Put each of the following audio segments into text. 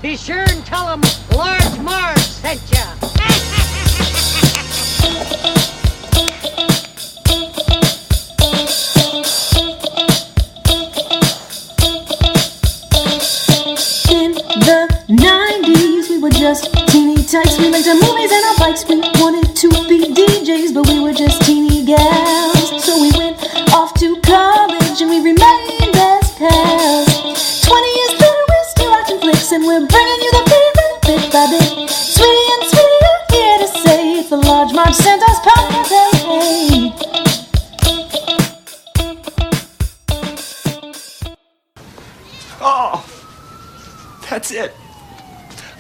Be sure and tell them Large Marge sent ya. In the 90s, we were just teeny tykes. We rented movies and our bikes. We wanted to be DJs, but we were just teeny gals. So we went off to college and we remained best pals. 20 years later, we're still watching flicks and we're bringing you the favorite bit by bit. Sweetie and Sweetie are here to say it's the Large Marge Santa's party. Oh, that's it.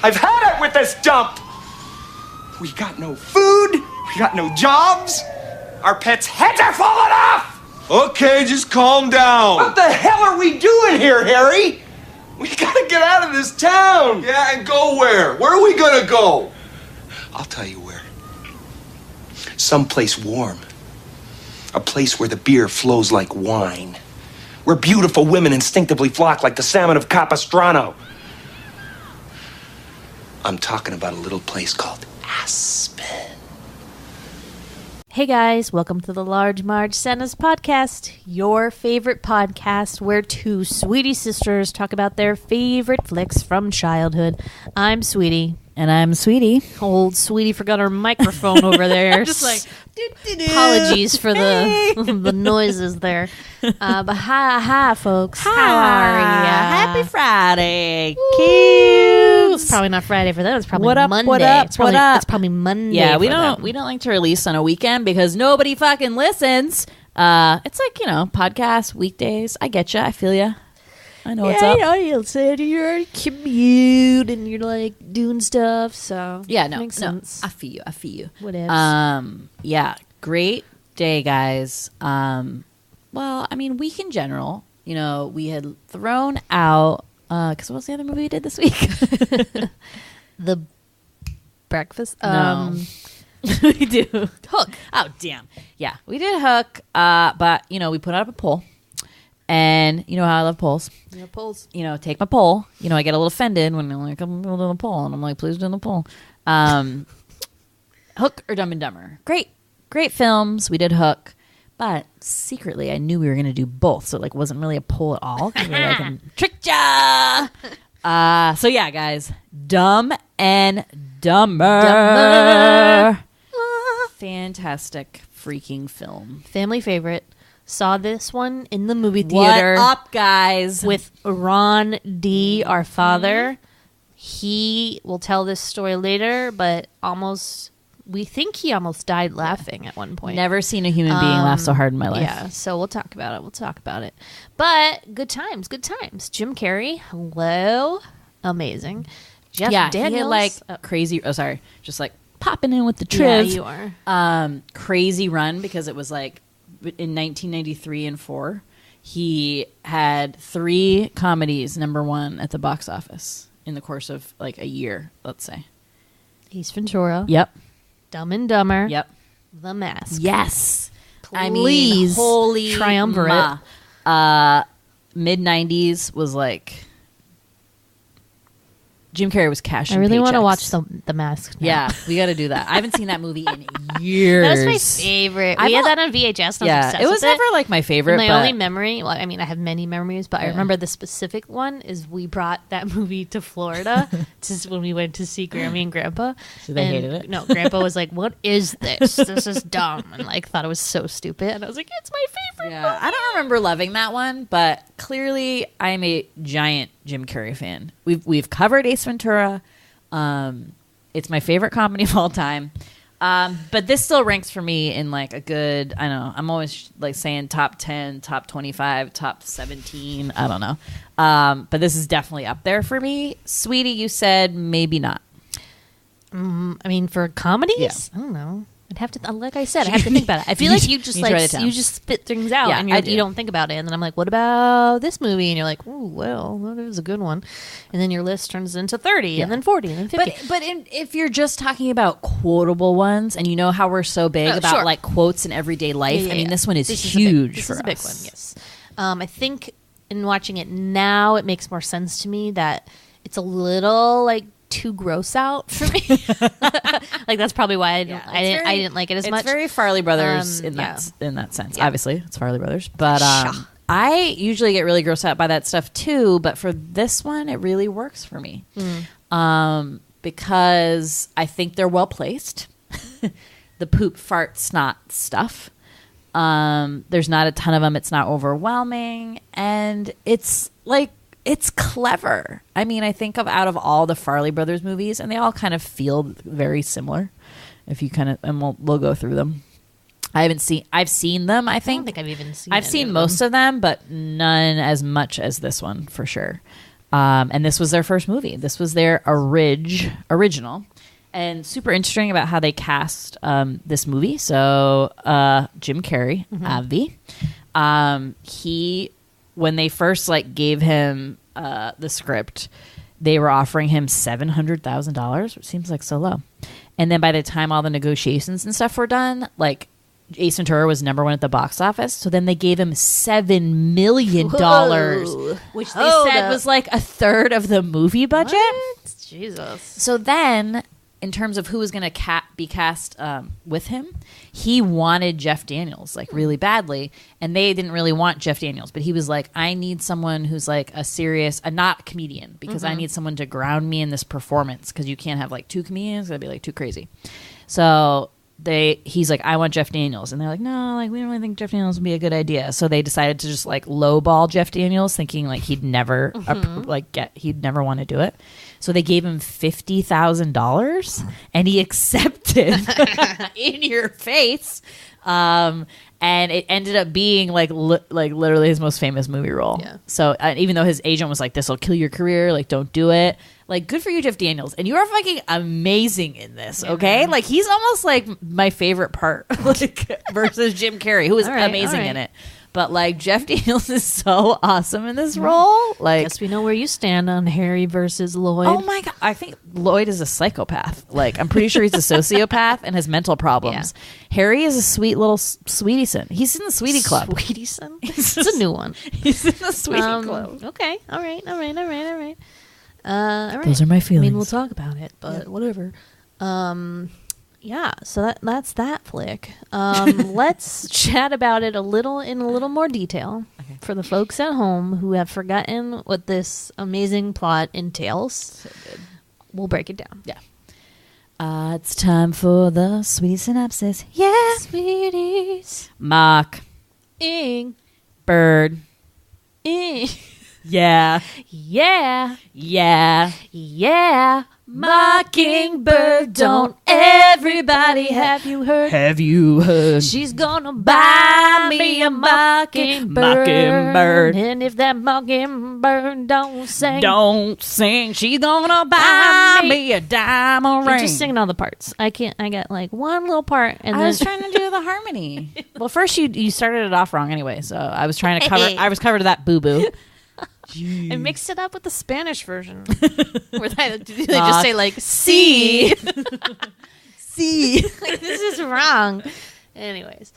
I've had it with this dump. We got no food. We got no jobs. Our pets' heads are falling off. Okay, just calm down. What the hell are we doing here, Harry? We gotta get out of this town. Yeah, and go where? Where are we gonna go? I'll tell you where. Someplace warm. A place where the beer flows like wine. Where beautiful women instinctively flock like the salmon of Capistrano. I'm talking about a little place called Aspen. Hey guys, welcome to the Large Marge Santa's podcast, your favorite podcast where two sweetie sisters talk about their favorite flicks from childhood. I'm Sweetie. And I'm Sweetie. Old Sweetie forgot her microphone over there. Just like, apologies for the noises there. But hi, folks. Hi. How are ya? Happy Friday. Cute. Cute. It's probably not Friday for them. It's probably What up, Monday. what up, it's probably, what up? It's probably Monday. Yeah, we for don't them. like to release on a weekend because nobody fucking listens. It's like, podcasts, weekdays. I get you. I feel you. I know what's up. You'll say you're on commute and you're like doing stuff. So Yeah, no, makes sense. I feel you. Whatevs. Yeah, great day, guys. Well, I mean, week in general. We had thrown out because what was the other movie we did this week? The Breakfast. No. We do Hook. Oh, damn. Yeah, we did Hook. But we put up a poll. And you know how I love polls. Yeah, polls. Take my poll. I get a little offended when they're like, I'm doing a poll. And I'm like, please do the poll. Hook or Dumb and Dumber? Great films. We did Hook. But secretly, I knew we were going to do both. So it wasn't really a poll at all. We were like, tricked ya! So yeah, guys. Dumb and Dumber. Fantastic freaking film. Family favorite. Saw this one in the movie theater. What up, guys? With Ron D., our father. He will tell this story later, but we think he almost died laughing at one point. Never seen a human being laugh so hard in my life. Yeah, so we'll talk about it. But good times. Jim Carrey, hello. Amazing. Jeff Daniels. He had crazy, just popping in with the triv. Yeah, you are. Crazy run because it was in 1993 and 4, he had 3 comedies #1 at the box office in the course of a year, let's say. Ace Ventura. Yep. Dumb and Dumber. Yep. The Mask. Yes. Please. Holy triumvirate. Mid-90s was Jim Carrey was cashing I really want to paychecks. watch the Mask now. Yeah, we got to do that. I haven't seen that movie in years. That was my favorite. We had that on VHS. And I was obsessed it was with never my favorite. My but only memory, I have many memories, but I remember the specific one is we brought that movie to Florida when we went to see Grammy and Grandpa. So they hated it? No, Grandpa was like, "What is this? This is dumb," and thought it was so stupid. And I was like, "It's my favorite." Yeah, movie. I don't remember loving that one, but clearly I'm a giant Jim Carrey fan. We've covered Ace Ventura. It's my favorite comedy of all time. But this still ranks for me in a good, I don't know, I'm always saying top 10, top 25, top 17. I don't know. But this is definitely up there for me. Sweetie, you said maybe not. For comedies, Yeah. I don't know. I'd have to, like I said, I have to think about it. I feel like you just You write it down. you just spit things out, Yeah, and I do. you don't think about it. And then I'm like, what about this movie? And you're like, oh, well, that is a good one. And then your list turns into 30, and then 40, and then 50. But if you're just talking about quotable ones, and you know how we're so big about sure. quotes in everyday life, Yeah, I mean, yeah. this one is This huge this for is us. a big one, yes. I think in watching it now, it makes more sense to me that It's a little like too gross out for me. Like that's probably why I didn't like it as much. It's very Farrelly Brothers in that sense. Obviously, it's Farrelly Brothers, but I usually get really grossed out by that stuff too. But for this one, it really works for me because I think they're well placed. The poop, fart, snot stuff. There's not a ton of them. It's not overwhelming, and it's like. It's clever. I mean, I think out of all the Farrelly Brothers movies, and they all kind of feel very similar. If you kind of, and we'll go through them. I've seen them. I think. I don't think I've even seen. I've seen most of them, but none as much as this one for sure. And this was their first movie. This was their original, and super interesting about how they cast this movie. So Jim Carrey, Avi, when they first gave him the script, they were offering him $700,000, which seems like so low. And then by the time all the negotiations and stuff were done, Ace Ventura was #1 at the box office. So then they gave him $7 million, which they said was like a third of the movie budget. What? Jesus. So then, in terms of who was going to be cast with him, he wanted Jeff Daniels really badly, and they didn't really want Jeff Daniels. But he was like, I need someone who's not a comedian, because I need someone to ground me in this performance, because you can't have two comedians. That'd be too crazy. So he's like, I want Jeff Daniels, and they're like, no, we don't really think Jeff Daniels would be a good idea. So they decided to just lowball Jeff Daniels, thinking he'd never he'd never want to do it. So they gave him $50,000, and he accepted in your face. And it ended up being literally his most famous movie role. Yeah. So even though his agent was like, "This will kill your career. Don't do it." Good for you, Jeff Daniels, and you are fucking amazing in this. Okay, he's almost my favorite part, versus Jim Carrey, who is amazing in it. But Jeff Daniels is so awesome in this role. Guess we know where you stand on Harry versus Lloyd. Oh my god, I think Lloyd is a psychopath. I'm pretty sure he's a sociopath and has mental problems. Yeah. Harry is a sweet little sweetie son. He's in the Sweetie Club. Sweetie son? It's a new one. He's in the Sweetie Club. Okay, all right. All right. Those are my feelings. I mean, we'll talk about it, but whatever. Yeah, so that's that flick. Let's chat about it in a little more detail for the folks at home who have forgotten what this amazing plot entails. So good. We'll break it down. Yeah. It's time for the sweetie synopsis. Yeah. Sweeties. Mock. Ing. Bird. Ing. Yeah. Yeah. Yeah. Yeah. Mockingbird, don't everybody have you heard? Have you heard? She's gonna buy me a mockingbird. And if that mockingbird don't sing, she's gonna buy me a diamond ring. You're just singing all the parts. I got one little part, and I was trying to do the harmony. Well, first you started it off wrong anyway, so I was trying to cover. I was covered to that boo boo. I mixed it up with the Spanish version, where they just say "see." See, this is wrong. Anyways,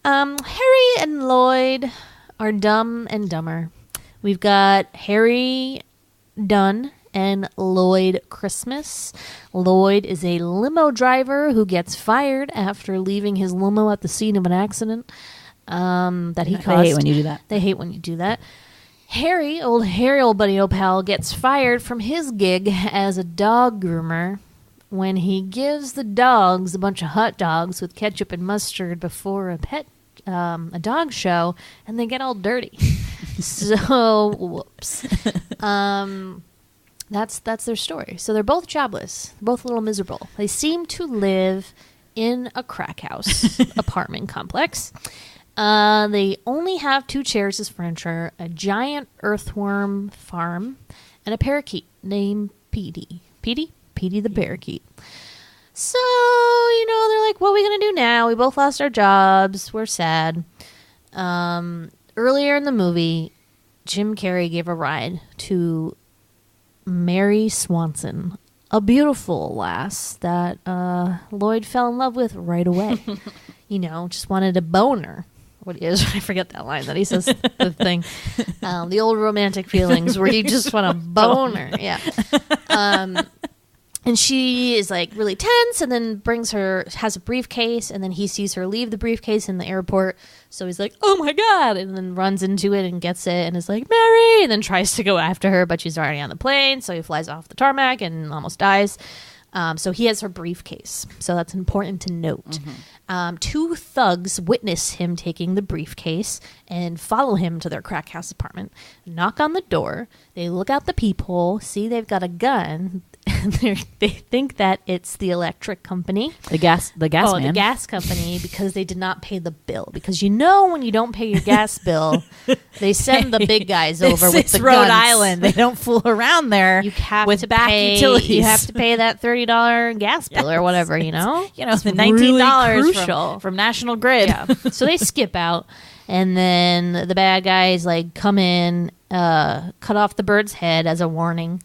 Harry and Lloyd are Dumb and Dumber. We've got Harry Dunn and Lloyd Christmas. Lloyd is a limo driver who gets fired after leaving his limo at the scene of an accident that he caused. They hate when you do that. They hate when you do that. Harry, old buddy, old pal, gets fired from his gig as a dog groomer when he gives the dogs a bunch of hot dogs with ketchup and mustard before a dog show, and they get all dirty. So, whoops. That's their story. So they're both jobless, both a little miserable. They seem to live in a crack house apartment complex. They only have 2 chairs as furniture, a giant earthworm farm, and a parakeet named Petey. Petey the parakeet. So, they're like, what are we going to do now? We both lost our jobs. We're sad. Earlier in the movie, Jim Carrey gave a ride to Mary Swanson, a beautiful lass that Lloyd fell in love with right away. Just wanted a boner. what is I forget that line that he says the thing. The old romantic feelings where you just want to bone her. Yeah. And she is like really tense and then has a briefcase, and then he sees her leave the briefcase in the airport. So he's like, oh my God, and then runs into it and gets it and is like, Mary, and then tries to go after her, but she's already on the plane. So he flies off the tarmac and almost dies. So he has her briefcase. So that's important to note. Two thugs witness him taking the briefcase and follow him to their crack house apartment, knock on the door. They look out the peephole, see they've got a gun. And they think that it's the electric company. The gas man. The gas company, because they did not pay the bill. Because when you don't pay your gas bill, they send the big guys over with the Rhode guns. Island. They don't fool around there with back utilities. You have to pay that $30 gas bill or whatever, the $19 really crucial. from National Grid. Yeah. So they skip out, and then the bad guys like come in, cut off the bird's head as a warning.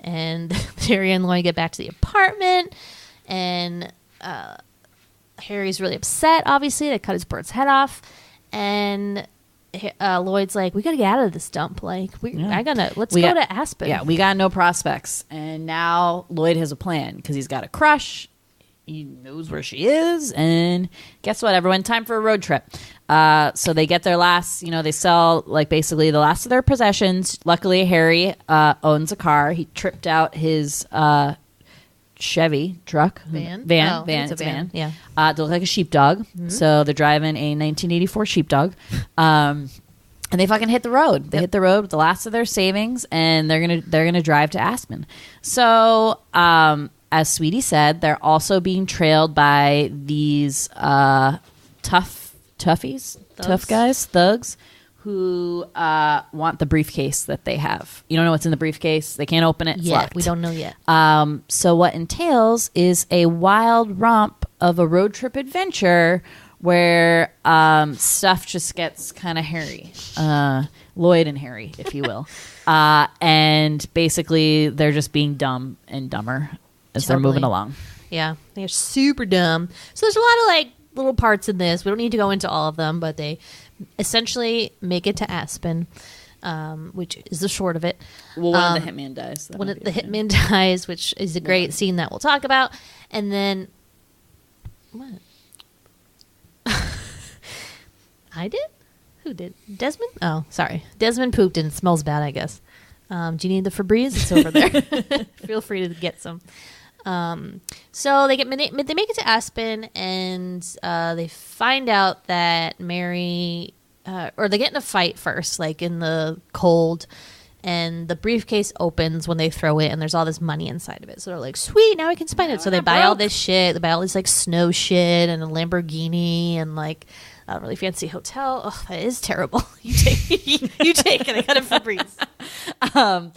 And Harry and Lloyd get back to the apartment, and Harry's really upset, obviously. They cut his bird's head off, and Lloyd's like, we got to get out of this dump. Like, let's go to Aspen. Yeah, we got no prospects. And now Lloyd has a plan because he's got a crush. He knows where she is. And guess what, everyone? Time for a road trip. So they get their last, they sell like basically the last of their possessions. Luckily, Harry owns a car. He tripped out his Chevy truck. Van. It's a van. Yeah. To look like a sheepdog. Mm-hmm. So they're driving a 1984 sheepdog. And they fucking hit the road. They hit the road with the last of their savings, and they're gonna drive to Aspen. So as Sweetie said, they're also being trailed by these tough guys, thugs, who want the briefcase that they have. You don't know what's in the briefcase. They can't open it. It's locked. We don't know yet. So what entails is a wild romp of a road trip adventure where stuff just gets kind of hairy. Lloyd and Harry, if you will. And basically they're just being dumb and dumber as they're moving along. Yeah. They're super dumb. So there's a lot of like little parts in this. We don't need to go into all of them, but they essentially make it to Aspen, which is the short of it. Well, one of the hitman dies. The hitman dies, which is a great scene that we'll talk about. And then... What? I did? Who did? Desmond? Oh, sorry. Desmond pooped and it smells bad, I guess. Do you need the Febreze? It's over there. Feel free to get some. So they make it to Aspen, and they find out that Mary, or they get in a fight first, like in the cold, and the briefcase opens when they throw it, and there's all this money inside of it. So they're like, sweet, now we can spend it. So they buy all this shit. They buy all this like snow shit and a Lamborghini and like a really fancy hotel. Oh, that is terrible. You take it. I got a Febreze.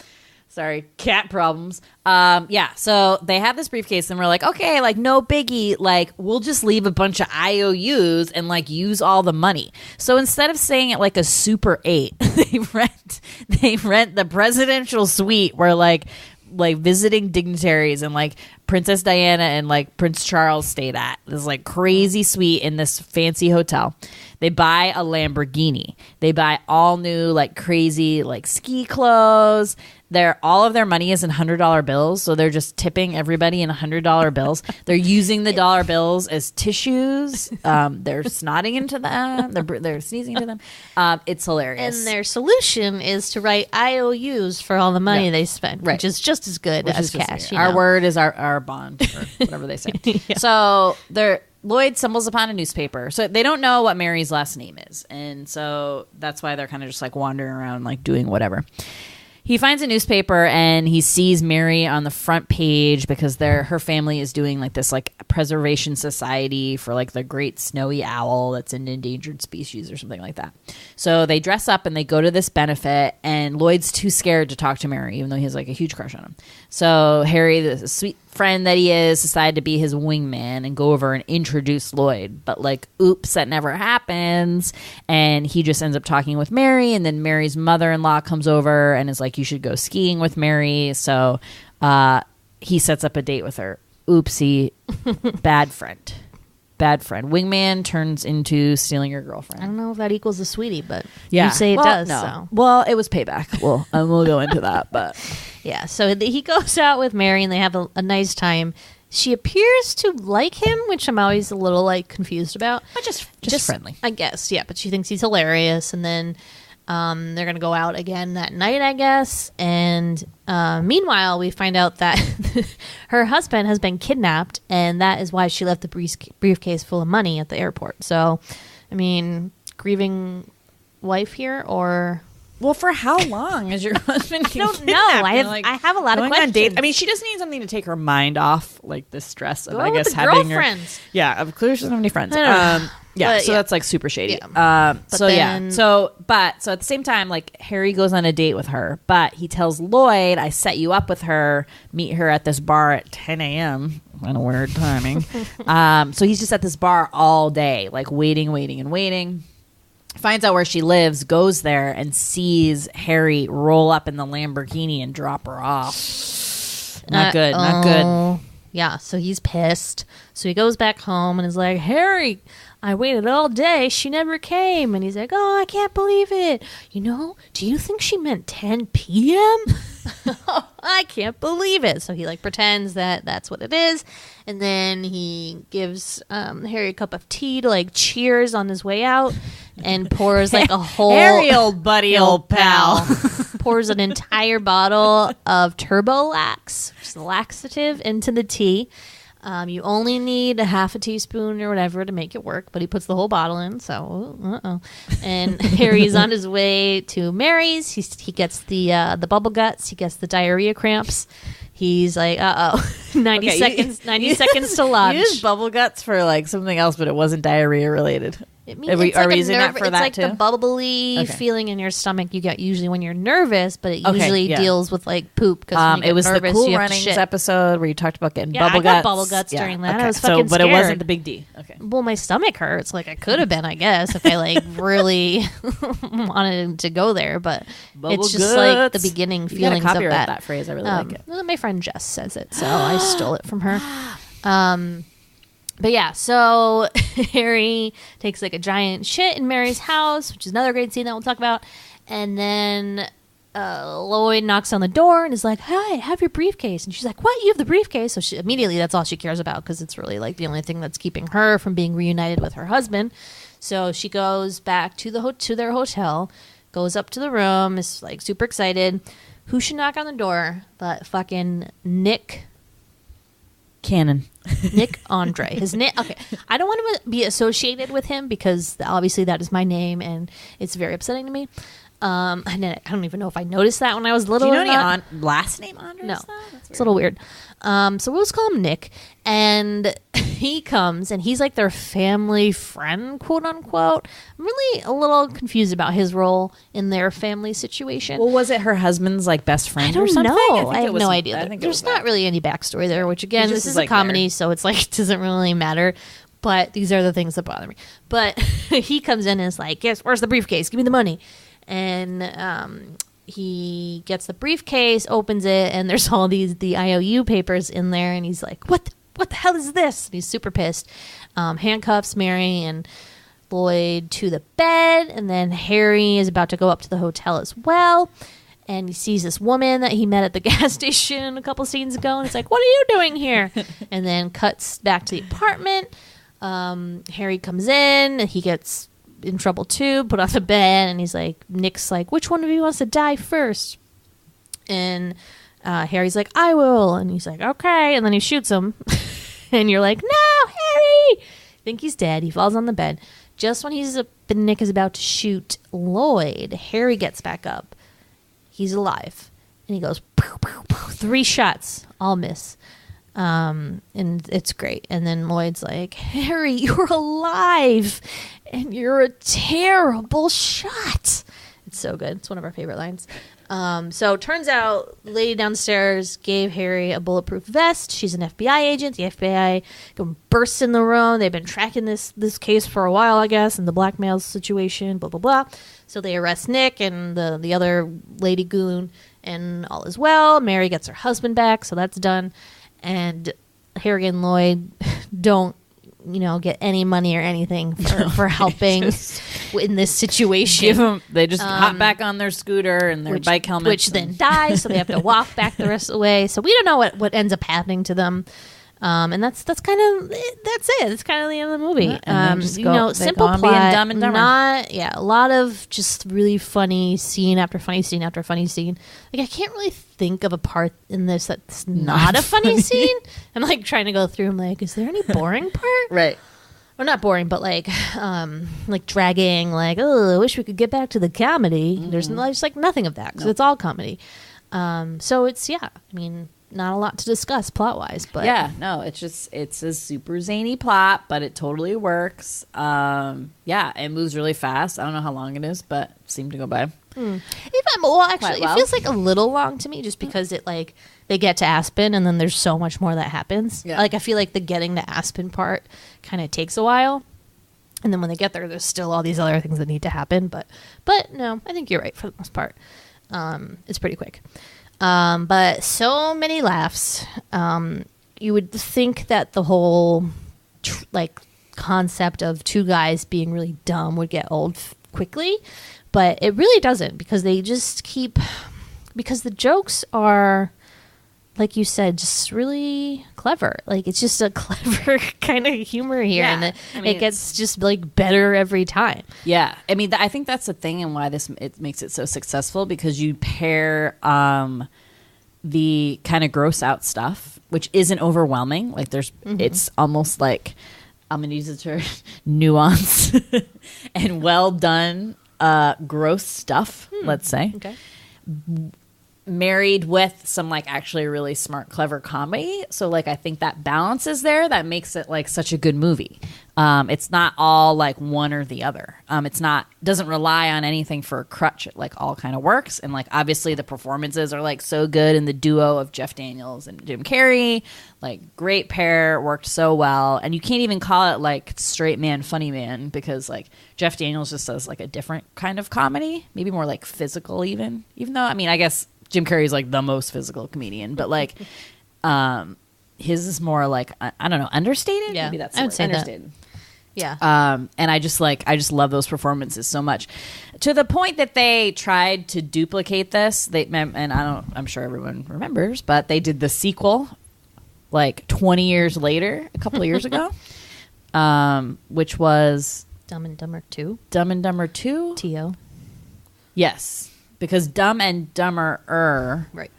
Sorry, cat problems. So they have this briefcase, and we're like, okay, like no biggie, like we'll just leave a bunch of IOUs and like use all the money. So instead of staying at like a Super 8, they rent the presidential suite where like visiting dignitaries and like Princess Diana and like Prince Charles stayed at. This like crazy suite in this fancy hotel. They buy a Lamborghini. They buy all new like crazy like ski clothes. All of their money is in $100 bills, so they're just tipping everybody in $100 bills. They're using the dollar bills as tissues. They're snotting into them. They're sneezing into them. It's hilarious. And their solution is to write IOUs for all the money they spend, which is just as good as cash. Our word is our bond, or whatever they say. So Lloyd stumbles upon a newspaper. So they don't know what Mary's last name is, and so that's why they're kind of just like wandering around, like doing whatever. He finds a newspaper and he sees Mary on the front page because her family is doing like this like preservation society for like the great snowy owl that's an endangered species or something like that. So they dress up and they go to this benefit, and Lloyd's too scared to talk to Mary, even though he has like a huge crush on him. So Harry, the sweet friend that he is, decided to be his wingman and go over and introduce Lloyd. But like, oops, that never happens. And he just ends up talking with Mary, and then Mary's mother-in-law comes over and is like, you should go skiing with Mary. So he sets up a date with her. Oopsie, bad friend. bad friend. Wingman turns into stealing your girlfriend. I don't know if that equals a sweetie, but Yeah. you say it Well, does. no. So Well, it was payback. Well, and we'll go into that, but yeah, so he goes out with Mary and they have a nice time. She appears to like him, which I'm always a little like confused about. but just friendly. I guess, yeah. But she thinks he's hilarious, and then they're gonna go out again that night, I guess. And meanwhile, we find out that her husband has been kidnapped, and that is why she left the briefcase full of money at the airport. So, I mean, grieving wife here, or Well, for how long is your husband? I don't know. I have a lot of going on questions. dates. I mean, she just needs something to take her mind off, like the stress of, Go I with guess, the having girlfriends. Yeah, of course, she doesn't have any friends. I don't know. Yeah, But, so yeah. that's like super shady. Yeah. But So then- so at the same time, like Harry goes on a date with her, but he tells Lloyd, "I set you up with her. Meet her at this bar at 10 a.m." Kind of weird timing. So he's just at this bar all day, like waiting. Finds out where she lives, goes there, and sees Harry roll up in the Lamborghini and drop her off. Not good. Oh, yeah, so he's pissed. So he goes back home and is like, Harry, I waited all day. She never came. And he's like, oh, I can't believe it. You know, do you think she meant 10 p.m.? I can't believe it. So he like pretends that that's what it is. And then he gives Harry a cup of tea to like cheers on his way out and pours like a whole Harry, old buddy, old pal. pours an entire bottle of Turbo Lax, which is a laxative, into the tea. You only need a half a teaspoon or whatever to make it work, but he puts the whole bottle in. So, and Harry's on his way to Mary's. He gets the bubble guts. He gets the diarrhea cramps. He's like, 90 Okay, seconds. 90 seconds to lunch. You used bubble guts for like something else, but it wasn't diarrhea related. It means Are we it's like a using that for it's that like too? the bubbly Okay. feeling in your stomach you get usually when you're nervous, but it Okay, usually yeah. deals with like poop. Because It was nervous, the Cool you have to Runnings shit. episode where you talked about getting Yeah, bubble I got guts. bubble guts during that. I Okay. was fucking but it wasn't scared. the big D. Okay. Well, my stomach hurts. Like I could have been, I guess, if I like really wanted to go there. But Bubble it's just like the guts. beginning You gotta feelings of copyright that. that phrase. I really like it. Well, my friend Jess says it, so I stole it from her. But yeah, so Harry takes like a giant shit in Mary's house, which is another great scene that we'll talk about. And then Lloyd knocks on the door and is like, "Hi, have your briefcase." And she's like, "What? You have the briefcase?" So she, immediately, that's all she cares about because it's really like the only thing that's keeping her from being reunited with her husband. So she goes back to to their hotel, goes up to the room, is like super excited. Who should knock on the door but fucking Nick Cannon. Andre. His name. Okay, I don't want to be associated with him because obviously that is my name and it's very upsetting to me. I don't even know if I noticed that when I was Do little. you know or any not. last name Andres? No, though? That's it's a little weird. So we'll just call him Nick, and he comes and he's like their family friend, quote unquote. I'm really a little confused about his role in their family situation. Well, was it her husband's like best friend I don't or something? know. think I it have was- no idea. I think it There's was not that. really any backstory there, which again, He this just is is, a like, comedy, there. so it's like it doesn't really matter. But these are the things that bother me. But he comes in and is like, "Yes, where's the briefcase? Give me the money." And he gets the briefcase, opens it, and there's all the IOU papers in there, and he's like, "What the hell is this?" And he's super pissed. Handcuffs Mary and Lloyd to the bed, and then Harry is about to go up to the hotel as well. And he sees this woman that he met at the gas station a couple scenes ago, and it's like, "What are you doing here?" And then cuts back to the apartment. Harry comes in, and he gets in trouble too, put on the bed, and he's like, Nick's like, "Which one of you wants to die first?" And Harry's like, "I will." And he's like, "Okay." And then he shoots him. And you're like, "No, Harry!" Think he's dead. He falls on the bed. Just when Nick is about to shoot Lloyd, Harry gets back up. He's alive. And he goes, "Pew, pew, pew." 3 shots, all miss. And it's great. And then Lloyd's like, "Harry, you're alive. And you're a terrible shot." It's so good. It's one of our favorite lines. So it turns out the lady downstairs gave Harry a bulletproof vest. She's an FBI agent. The FBI bursts in the room. They've been tracking this case for a while, I guess, and the blackmail situation, blah, blah, blah. So they arrest Nick and the other lady goon, and all is well. Mary gets her husband back, so that's done. And Harry and Lloyd don't get any money or anything for helping in this situation. They just hop back on their scooter and their bike helmets. Which then dies, so they have to walk back the rest of the way. So we don't know what ends up happening to them. And that's kind of that's it. It's kind of the end of the movie. Simple plot, being Dumb and Dumber. a lot of just really funny scene after funny scene after funny scene. Like I can't really think of a part in this that's not a funny scene. I'm like trying to go through. I'm like, is there any boring part? Right. Well, not boring, but like dragging. Like, oh, I wish we could get back to the comedy. There's like nothing of that because it's all comedy. So it's not a lot to discuss plot wise, but it's a super zany plot, but it totally works. It moves really fast. I don't know how long it is, but it seemed to go by. It feels like a little long to me, just because they get to Aspen and then there's so much more that happens. I feel like the getting to Aspen part kind of takes a while, and then when they get there, there's still all these other things that need to happen. But no, I think you're right for the most part. It's pretty quick. But so many laughs. You would think that the whole concept of two guys being really dumb would get old quickly, but it really doesn't, because they just because the jokes are, like you said, just really clever. Like it's just a clever kind of humor here, and it gets just better every time. Yeah, I think that's the thing, and why it makes it so successful, because you pair the kind of gross out stuff, which isn't overwhelming. Like there's, it's almost like, I'm gonna use the term nuance and well done gross stuff. Let's say. Okay. Married with some actually really smart, clever comedy. So I think that balance is there that makes it such a good movie. It's not all one or the other. Doesn't rely on anything for a crutch. It all kind of works. And obviously the performances are so good, and the duo of Jeff Daniels and Jim Carrey, great pair, worked so well. And you can't even call it straight man, funny man, because Jeff Daniels just does a different kind of comedy, maybe more physical even though, I guess Jim Carrey is the most physical comedian, but his is more I don't know, understated. Yeah, maybe that's I would say understated. That. Yeah. And I just love those performances so much, to the point that they tried to duplicate this. I'm sure everyone remembers, but they did the sequel 20 years later, a couple of years ago, which was Dumb and Dumber 2. Dumb and Dumber 2. T.O. Yes. Because Dumb and Dumber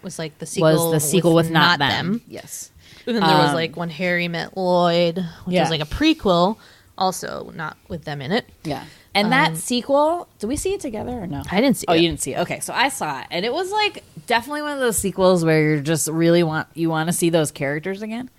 was the sequel. Was the sequel with Not Them. Yes. And then there was When Harry Met Lloyd, which was a prequel, also not with them in it. Yeah. And that sequel, did we see it together or no? I didn't see it. Oh, you didn't see it. Okay, so I saw it, and it was definitely one of those sequels where you're just really want to see those characters again.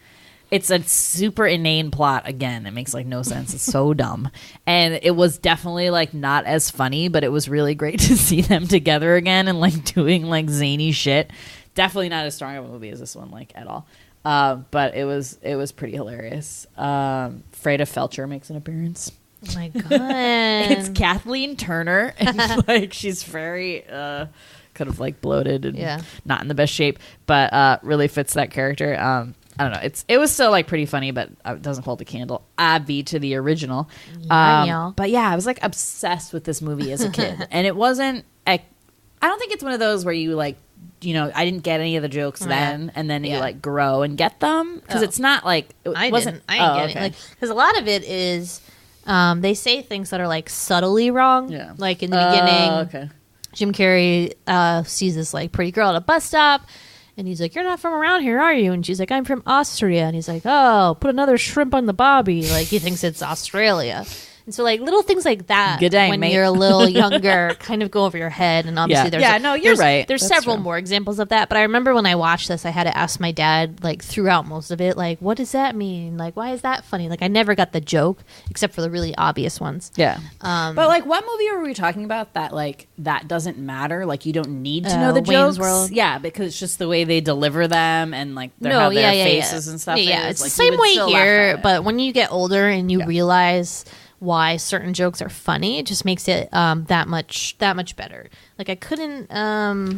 It's a super inane plot again. It makes no sense. It's so dumb. And it was definitely not as funny, but it was really great to see them together again and doing zany shit. Definitely not as strong of a movie as this one, at all. But it was pretty hilarious. Freda Felcher makes an appearance. Oh my god. It's Kathleen Turner, and she's very kind of bloated and not in the best shape, but really fits that character. I don't know. It was still pretty funny, but it doesn't hold a candle, Abby, to the original. But yeah, I was obsessed with this movie as a kid, and it wasn't. I don't think it's one of those where you I didn't get any of the jokes then, and then you grow and get them, because it's not I didn't get it, because a lot of it is they say things that are subtly wrong. Yeah, in the beginning. Okay. Jim Carrey sees this pretty girl at a bus stop. And he's like, "You're not from around here, are you?" And she's like, "I'm from Austria." And he's like, "Oh, put another shrimp on the bobby." He thinks it's Australia. And so little things like that, good day, when mate. you're a little younger, kind of go over your head. And obviously you're right. There's That's several true. more examples of that. But I remember when I watched this, I had to ask my dad throughout most of it, what does that mean? Why is that funny? I never got the joke except for the really obvious ones. Yeah. But what movie were we talking about that that doesn't matter? You don't need to know the Wayne's jokes. World. Yeah, because it's just the way they deliver them and how their faces and stuff. Yeah, is. it's the same way here. But when you get older and you realize why certain jokes are funny, it just makes it that much better. I couldn't I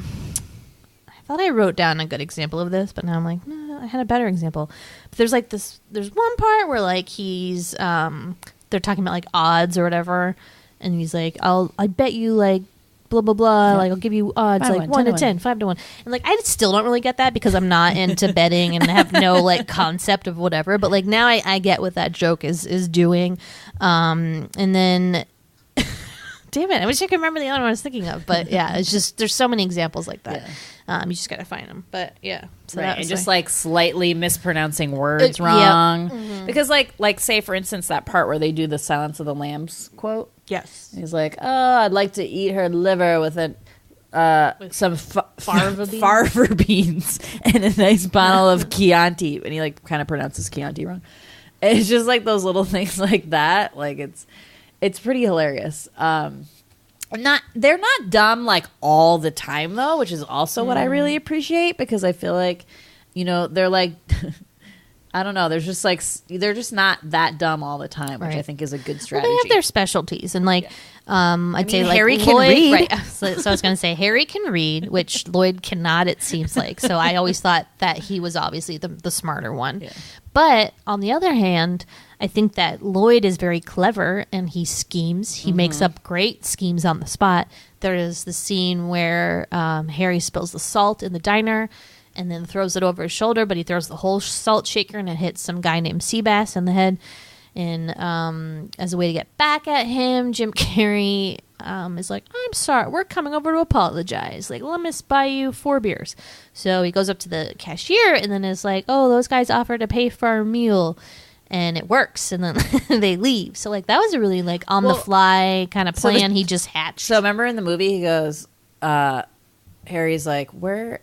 thought I wrote down a good example of this, but now I'm like, no, I had a better example. But there's like this. There's one part where like he's they're talking about like odds or whatever, and he's like, I bet you like blah blah blah. Like I'll give you odds 5 to like 1, 1 to 10, 5 to 1. And like I still don't really get that because I'm not into betting and have no like concept of whatever. But like now I get what that joke is doing. And then. Damn it! I wish I could remember the other one I was thinking of, but yeah, it's just there's so many examples like that. You just gotta find them. But yeah, so right, and just like slightly mispronouncing words wrong, because like say for instance that part where they do the Silence of the Lambs quote. Yes, he's like, oh, I'd like to eat her liver with some farva beans and a nice bottle of Chianti, and he like kind of pronounces Chianti wrong. It's just like those little things like that. Like it's pretty hilarious. They're not dumb like all the time though, which is also what I really appreciate, because I feel like, they're like, I don't know, they're just not that dumb all the time, which I think is a good strategy. Well, they have their specialties, and like, I'd say like Harry can Lloyd, read. right? So I was going to say Harry can read, which Lloyd cannot. It seems like. So I always thought that he was obviously the smarter one. Yeah. But on the other hand, I think that Lloyd is very clever and he schemes. He makes up great schemes on the spot. There is the scene where Harry spills the salt in the diner and then throws it over his shoulder, but he throws the whole salt shaker and it hits some guy named Seabass in the head. And as a way to get back at him, Jim Carrey is like, I'm sorry, we're coming over to apologize. Like, let me buy you 4 beers. So he goes up to the cashier and then is like, oh, those guys offered to pay for our meal. And it works. And then they leave. So, like, that was a really, like, on-the-fly kind of plan he just hatched. So remember in the movie he goes, Harry's like, where'd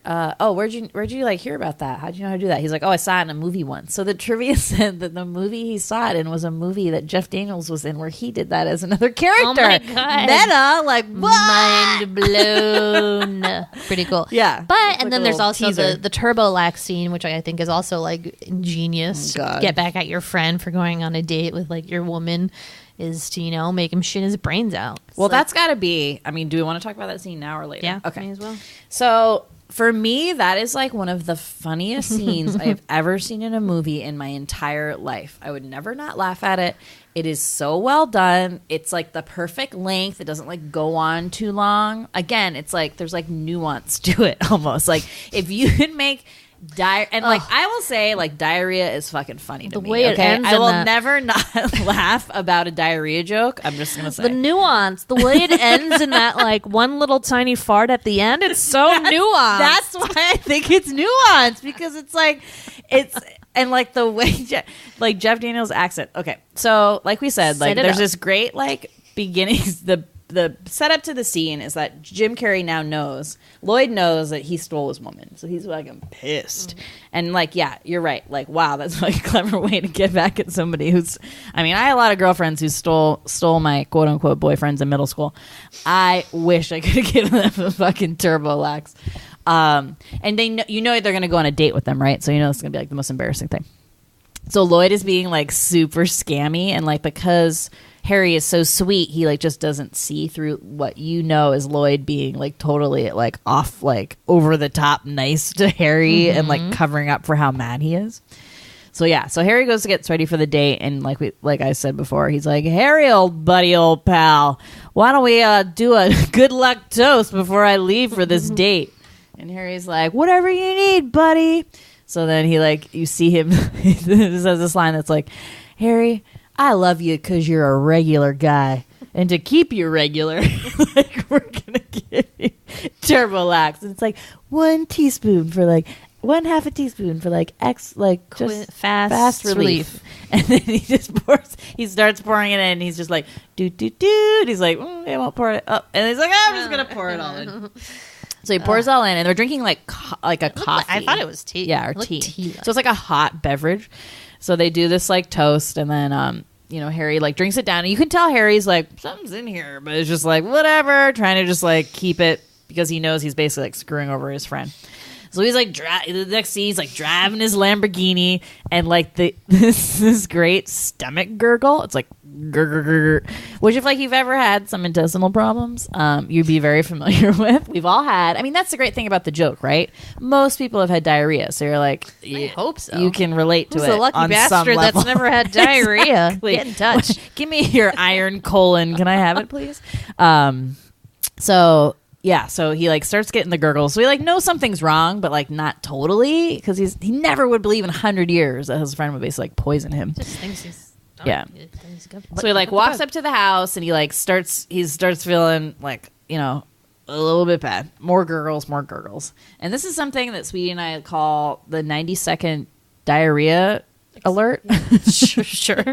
you like hear about that? How'd you know how to do that? He's like, oh, I saw it in a movie once. So the trivia said that the movie he saw it in was a movie that Jeff Daniels was in where he did that as another character. Oh my God. Meta, like, what? Mind blown. Pretty cool. Yeah. But, and then there's also teaser. the Turbo Lax scene, which I think is also, like, ingenious. Oh, God. Get back at your friend for going on a date with, like, your woman. Is to, make him shit his brains out. Well, that's got to be, I mean, do we want to talk about that scene now or later? Yeah, okay. may as well. So, for me, that is like one of the funniest scenes I've ever seen in a movie in my entire life. I would never not laugh at it. It is so well done. It's like the perfect length. It doesn't like go on too long. Again, it's like there's like nuance to it almost. Like if you can make like I will say, like diarrhea is fucking funny to me. The way it ends, I will never not laugh about a diarrhea joke. I'm just gonna say the nuance, the way it ends in that like one little tiny fart at the end. It's so nuanced. That's why I think it's nuanced, because it's like and like the way like Jeff Daniels' accent. Okay, so like we said, like there's this great like beginnings. The setup to the scene is that Jim Carrey now knows, Lloyd knows that he stole his woman. So he's like, I'm pissed. And like, yeah, you're right. Like, wow, that's like a clever way to get back at somebody who's, I mean, I had a lot of girlfriends who stole my quote unquote boyfriends in middle school. I wish I could have given them a fucking Turbo Lax. And they know, they're going to go on a date with them, right? So it's going to be like the most embarrassing thing. So Lloyd is being like super scammy, and like because Harry is so sweet, he like just doesn't see through what is Lloyd being like totally like off, like over the top nice to Harry and like covering up for how mad he is. So yeah, so Harry goes to get ready for the date, and like I said before, he's like, Harry, old buddy, old pal, why don't we do a good luck toast before I leave for this date? And Harry's like, whatever you need, buddy. So then he like, you see him, he says this line that's like, Harry, I love you because you're a regular guy. And to keep you regular, like we're going to give you Turbo Lax. And it's like 1 teaspoon for like 1/2 a teaspoon for like just fast relief. And then he starts pouring it in. And he's just like, doot. He's like, I won't pour it up. And he's like, I'm just going to pour it all in. So he pours it all in, and they're drinking like a coffee. I thought it was tea. Yeah, or tea. So it's like a hot beverage. So they do this like toast, and then Harry like drinks it down, and you can tell Harry's like, something's in here, but it's just like whatever, trying to just like keep it because he knows he's basically like screwing over his friend. So he's like, the next scene, he's like driving his Lamborghini, and like this great stomach gurgle. It's like gurgle, which if like you've ever had some intestinal problems, you'd be very familiar with. We've all had. I mean, that's the great thing about the joke, right? Most people have had diarrhea, so you're like, I hope so. You can relate to Who's it. the lucky on bastard some level. that's never had diarrhea? Exactly. Get in touch. Give me your iron colon. Can I have it, please? So yeah, so he like starts getting the gurgles. So he like knows something's wrong, but like not totally, because he never would believe in 100 years that his friend would basically like poison him. Just thinks he's So he like walks up to the house and he like starts feeling like, you know, a little bit bad. More gurgles. And this is something that Sweetie and I call the 90-second diarrhea alert. Sure.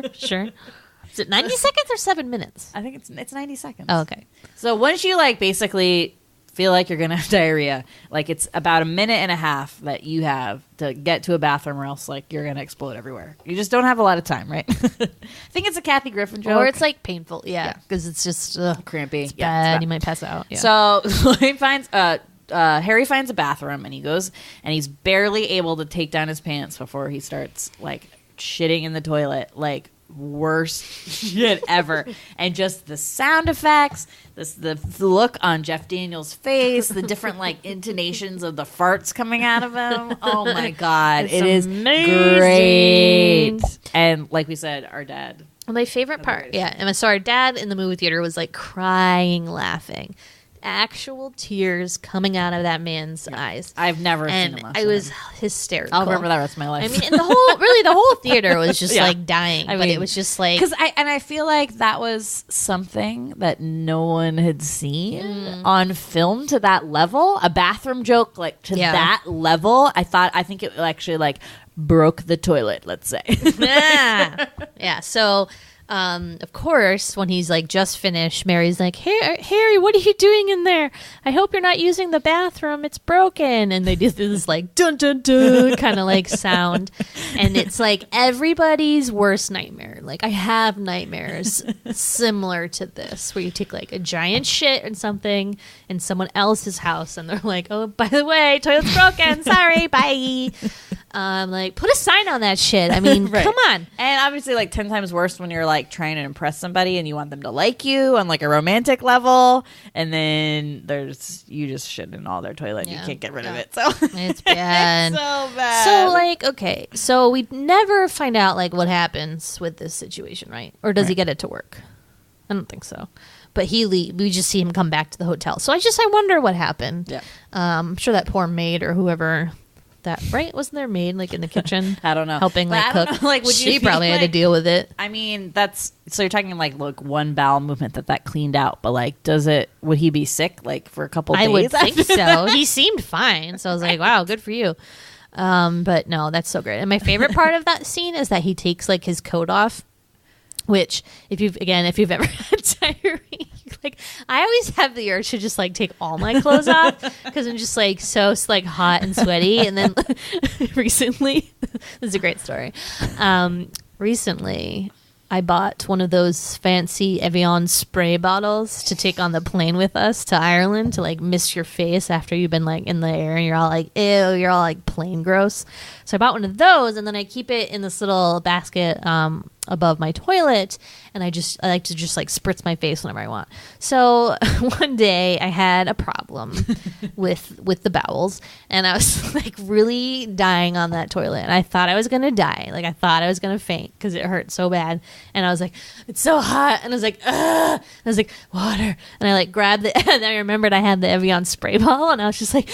Is it 90 seconds or 7 minutes? I think it's 90 seconds. Oh, okay. So once you like basically feel like you're gonna have diarrhea, like it's about a minute and a half that you have to get to a bathroom, or else like you're gonna explode everywhere. You just don't have a lot of time, right? I think it's a Kathy Griffin joke, Or it's like painful, yeah, because it's just crampy. it's Yeah, bad. You might pass out. Yeah. So he finds Harry finds a bathroom and he goes and he's barely able to take down his pants before he starts like shitting in the toilet, like worst shit ever. And just the sound effects, the look on Jeff Daniels' face, the different like intonations of the farts coming out of him. Oh my god, It's it is amazing. great. And like we said, our dad. Well, my favorite part, and so our dad in the movie theater was like crying, laughing, actual tears coming out of that man's eyes. I've never seen And him laugh I so was hard. hysterical. I'll remember that rest of my life. I mean, and the whole theater was just Yeah. like dying. I but mean, it was just like because I feel like that was something that no one had seen on film to that level. A bathroom joke like to Yeah. that level. I think it actually like broke the toilet. Let's say. yeah. So, of course, when he's like just finished, Mary's like, "Hey, Harry, what are you doing in there? I hope you're not using the bathroom. It's broken." And they do this like dun dun dun kind of like sound, and it's like everybody's worst nightmare. Like I have nightmares similar to this, where you take like a giant shit or something in someone else's house, and they're like, "Oh, by the way, toilet's broken. Sorry, bye." Like put a sign on that shit. I mean, Right. come on. And obviously, like 10 times worse when you're like trying to impress somebody and you want them to like you on like a romantic level, and then you just shit in all their toilet. And Yeah. you can't get rid of it. So It's bad. it's so bad. So, like, okay, so we never find out, like, what happens with this situation, right? Or does he get it to work? I don't think so. But we just see him come back to the hotel. So I wonder what happened. Yeah. I'm sure that poor maid or whoever right? Wasn't there a maid, like, in the kitchen? I don't know. Helping, But like, I don't cook? know, like, would you She be, probably had to like- deal with it. I mean, so you're talking like look, one bowel movement that cleaned out, but like, would he be sick like for a couple days? I would think after so. that? He seemed fine. So I was like, wow, good for you. But no, that's so great. And my favorite part of that scene is that he takes like his coat off, which if you've ever had diarrhea, like I always have the urge to just like take all my clothes off because I'm just like so like hot and sweaty. And then recently, this is a great story. Recently, I bought one of those fancy Evian spray bottles to take on the plane with us to Ireland to like mist your face after you've been like in the air and you're all like, ew, you're all like plain gross. So I bought one of those and then I keep it in this little basket above my toilet, and I like to just like spritz my face whenever I want. So one day I had a problem with the bowels, and I was like really dying on that toilet, and I thought I was gonna die. Like I thought I was gonna faint because it hurt so bad, and I was like, it's so hot, and I was like, ugh, and I was like, water, and I like grabbed it, and I remembered I had the Evian spray bottle, and I was just like,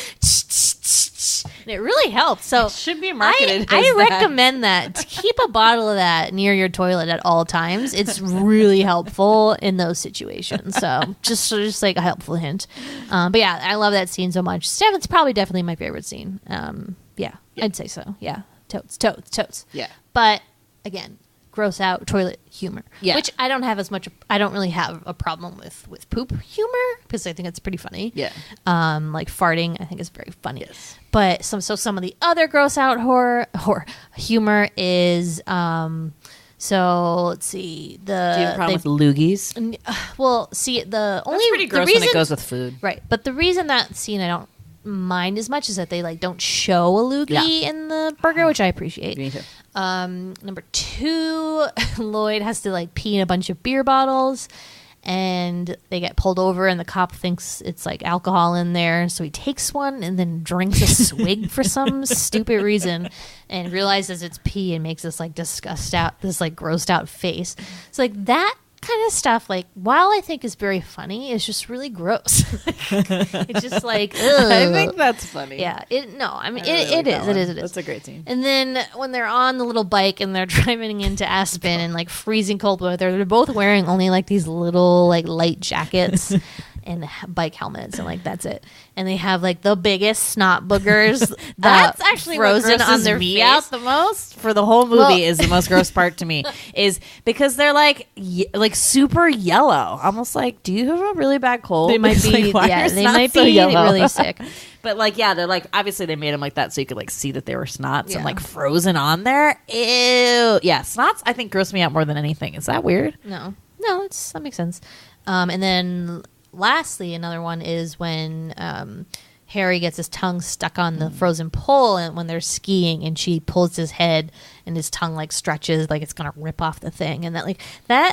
and it really helped. So It should be marketed I as that. recommend that. To keep a bottle of that near your toilet at all times. It's really helpful in those situations. So just like a helpful hint. But yeah, I love that scene so much. It's probably definitely my favorite scene. Yeah, I'd say so. Yeah, totes. Yeah. But again, gross out toilet humor. Yeah. Which I don't have as much. I don't really have a problem with poop humor because I think it's pretty funny. Yeah. Like farting, I think is very funny. Yes. But some of the other gross out horror humor is so let's see Do you have a problem with loogies? well see the only That's pretty the gross reason, when it goes with food. right, but the reason that scene I don't mind as much is that they like don't show a loogie in the burger, which I appreciate. Me too. Number 2, Lloyd has to like pee in a bunch of beer bottles, and they get pulled over, and the cop thinks it's like alcohol in there, so he takes one and then drinks a swig for some stupid reason, and realizes it's pee and makes this like grossed out face. So like that kind of stuff, like, while I think is very funny, is just really gross. It's just like, ugh. I think that's funny. Yeah, it is. It It is. That's a great scene. And then when they're on the little bike and they're driving into Aspen in like freezing cold weather, they're both wearing only like these little like light jackets and bike helmets, and like that's it. And they have like the biggest snot boogers. That's actually frozen what on their me face. out the most for the whole movie. Is the most gross part to me, is because they're like super yellow, almost like, do you have a really bad cold? They might be, like, why yeah, are they snots might so be yellow? really sick. But like, yeah, they're like, obviously they made them like that so you could like see that they were snots Yeah. and like frozen on there. Ew. Yeah, snots I think gross me out more than anything. Is that weird? No, that makes sense. And then lastly, another one is when Harry gets his tongue stuck on the frozen pole, and when they're skiing, and she pulls his head, and his tongue like stretches like it's gonna rip off the thing, and I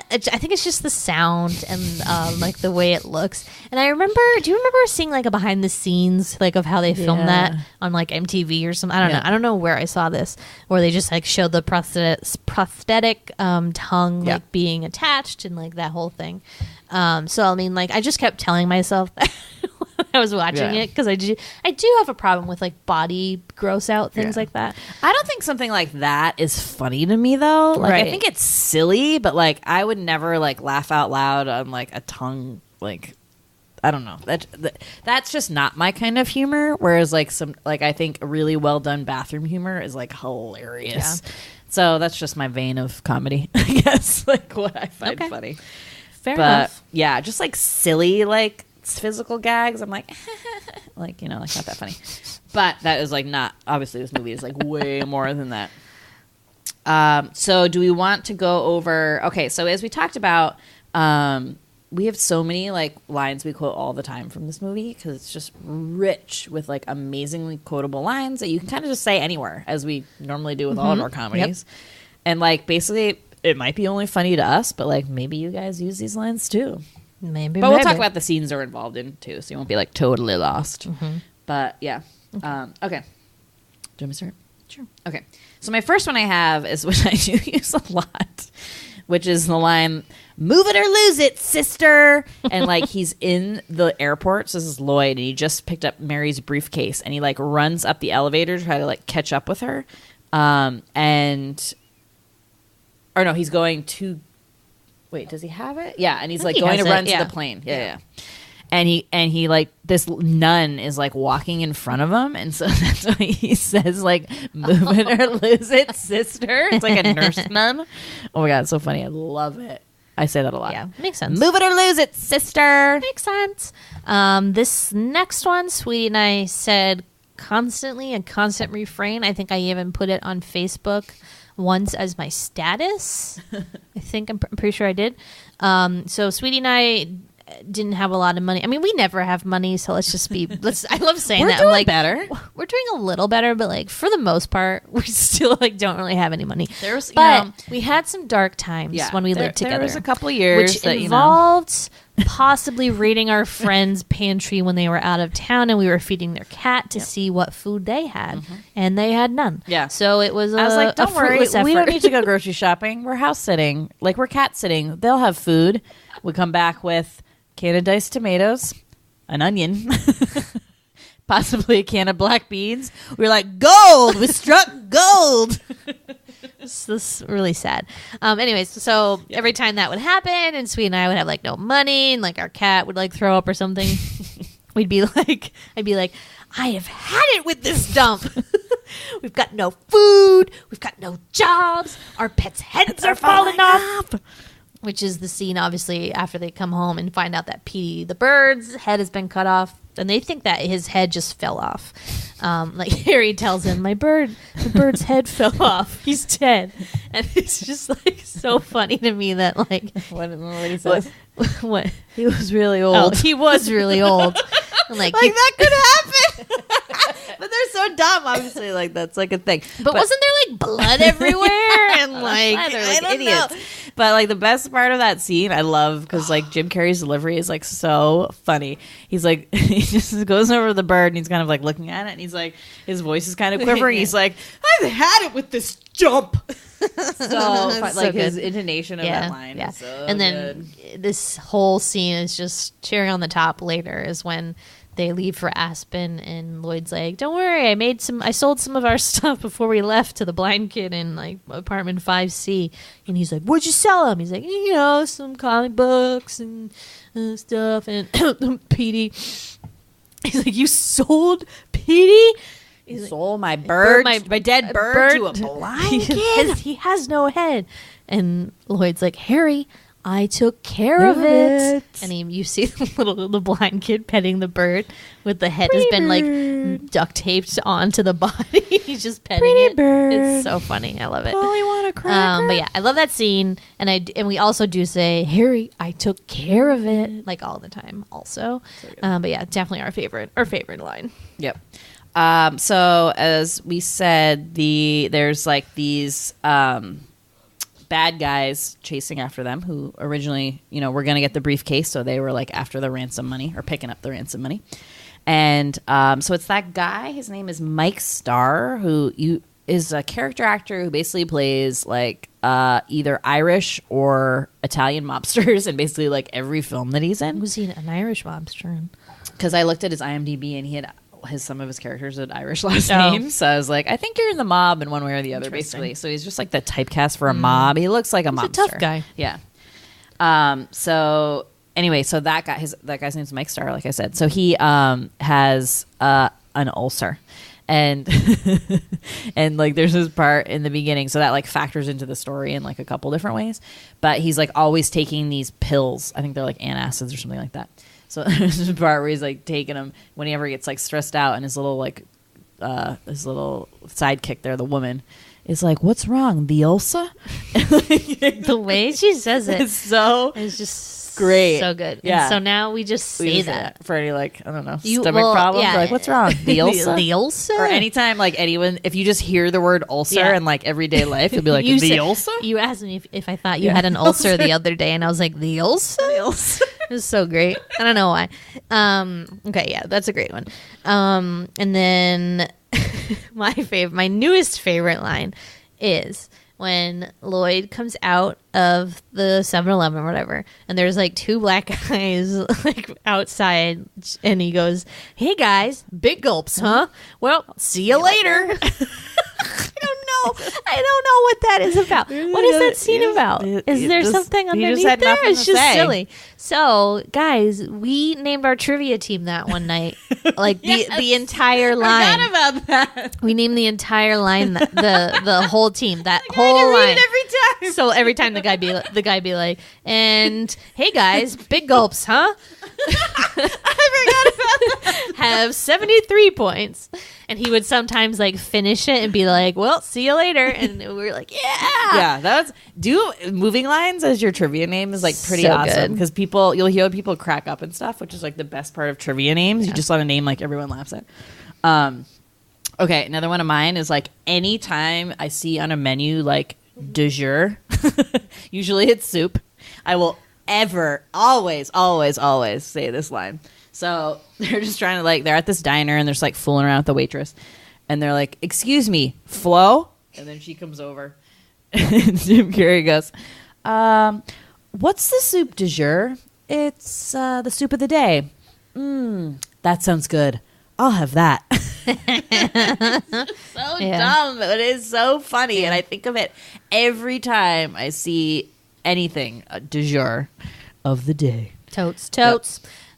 think it's just the sound and like the way it looks. And I remember, do you remember seeing like a behind the scenes like of how they filmed that on like MTV or something? I don't know. I don't know where I saw this, where they just like showed the prosthetic tongue like being attached and like that whole thing. So I mean, like, I just kept telling myself that when I was watching it, because I do have a problem with like body gross out things like that. I don't think something like that is funny to me though. Like, Right. I think it's silly, but like I would never like laugh out loud on like a tongue. Like, I don't know. That's just not my kind of humor. Whereas like I think really well done bathroom humor is like hilarious. Yeah. So that's just my vein of comedy, I guess. Like what I find funny. Fair But enough. yeah, just like silly like physical gags, I'm like like, you know, like not that funny. But that is like not, obviously this movie is like way more than that. So do we want to go over, okay, so as we talked about, we have so many like lines we quote all the time from this movie because it's just rich with like amazingly quotable lines that you can kind of just say anywhere, as we normally do with all of our comedies. And like basically it might be only funny to us, but like maybe you guys use these lines too. Maybe. But we'll talk about the scenes they're involved in too, so you won't be like totally lost. But yeah. Okay. Do you want me to start? Sure. Okay. So my first one I have is which I do use a lot, which is the line, "Move it or lose it, sister." And like he's in the airport. So this is Lloyd, and he just picked up Mary's briefcase, and he like runs up the elevator to try to like catch up with her. Or no, he's going to. Wait, does he have it? Yeah, and he's like going to run to the plane. Yeah. And he like, this nun is like walking in front of him, and so that's why he says like, "Move it or lose it, sister." It's like a nurse nun. Oh my god, it's so funny. I love it. I say that a lot. Yeah, makes sense. Move it or lose it, sister. Makes sense. This next one, Sweetie and I said constantly, a constant refrain. I think I even put it on Facebook once as my status. I'm pretty sure I did. So Sweetie and I didn't have a lot of money. I mean, we never have money, so let's just be. I love saying We're that. doing I'm like, better. We're doing a little better, but like for the most part, we still like don't really have any money. There's, but we had some dark times when we lived together. There was a couple years which that, involved possibly raiding our friend's pantry when they were out of town, and we were feeding their cat to see what food they had, and they had none. Yeah, so it was. I was like, don't worry, effort. we don't need to go grocery shopping. We're house sitting, like we're cat sitting. They'll have food. We come back with a can of diced tomatoes, an onion, possibly a can of black beans. We were like, gold. We struck gold. This is really sad. Anyways, so every time that would happen, and Sweet and I would have like no money, and like our cat would like throw up or something, I'd be like, I have had it with this dump. We've got no food. We've got no jobs. Our pets' heads are falling off. Which is the scene, obviously, after they come home and find out that Petey, the bird's head has been cut off, and they think that his head just fell off. Like Harry tells him, the bird's head fell off. He's dead, and it's just like so funny to me that like what he says. What? He was really old. Oh, he was really old. And, like, that could happen. But they're so dumb. Obviously, like that's like a thing. but wasn't there like blood everywhere and like They're I like don't idiots. know. But like the best part of that scene, I love because like Jim Carrey's delivery is like so funny. He's like he just goes over to the bird and he's kind of like looking at it and he's like his voice is kind of quivering. He's like, I've had it with this jump. So like his intonation of that line is so and then this whole scene is just cherry on the top later is when they leave for Aspen and Lloyd's like, don't worry, I sold some of our stuff before we left to the blind kid in like apartment 5C. And he's like, what'd you sell him? He's like, some comic books and stuff. And Petey, he's like, you sold Petey? He sold my bird, my dead bird to a blind kid. He has no head. And Lloyd's like, Harry, I took care of it. And you see the blind kid petting the bird with the head has been like duct taped onto the body. He's just petting it. Bird. It's so funny. I love it. Polly want a cracker? But yeah, I love that scene. And we also do say, Harry, I took care of it, like all the time also. But yeah, definitely our favorite line. Yep. So as we said, there's like these bad guys chasing after them who originally, were going to get the briefcase. So they were like after the ransom money or picking up the ransom money. And so it's that guy. His name is Mike Starr, who is a character actor who basically plays like either Irish or Italian mobsters in basically like every film that he's in. Was he an Irish mobster in? Because I looked at his IMDb and he had some of his characters had Irish last names. So I was like, I think you're in the mob in one way or the other, basically. So he's just like the typecast for a mob. He looks like a mobster. He's a tough guy. Yeah. So anyway, so that guy's name is Mike Starr, like I said. So he has an ulcer. And and like there's this part in the beginning, so that like factors into the story in like a couple different ways. But he's like always taking these pills. I think they're like antacids or something like that. So there's this part where he's like taking them whenever he gets like stressed out, and his little sidekick there, the woman, is like, "What's wrong? The ulcer?" The way she says it, it's just great, so good. Yeah. And so now we just say that for any like I don't know stomach problems. Yeah. Like, what's wrong? The ulcer. The ulcer. Or anytime like anyone, if you just hear the word ulcer in like everyday life, you'll be like, the ulcer. You asked me if I thought you had an ulcer the other day, and I was like, the ulcer. The ulcer. It was so great. I don't know why. Okay, yeah, that's a great one. And then my newest favorite line is when Lloyd comes out of the 7-Eleven or whatever, and there's like two black guys like outside, and he goes, "Hey guys, big gulps, huh? Well, see you later." I don't know what that is about. What is that scene about? Is there something underneath there? It's just silly. So, guys, we named our trivia team that one night. Like the entire line. I forgot about that. We named the entire line the whole team. That whole line. Every time. So every time the guy be like, and hey guys, big gulps, huh? I forgot about that. Have 73 points. And he would sometimes like finish it and be like, well, see you later. And we were like, yeah. Do moving lines as your trivia name is like pretty So awesome good. because you'll hear people crack up and stuff, which is like the best part of trivia names. You just let a name like everyone laughs at. Okay, another one of mine is like anytime I see on a menu like de jour, usually it's soup, I will always say this line. So they're just trying to like, they're at this diner and they're just like fooling around with the waitress. And they're like, "Excuse me, Flo?" And then she comes over. And Jim Carrey goes, "What's the soup du jour?" "It's the soup of the day." That sounds good. I'll have that." So dumb, but it is so funny. And I think of it every time I see anything du jour of the day. Totes.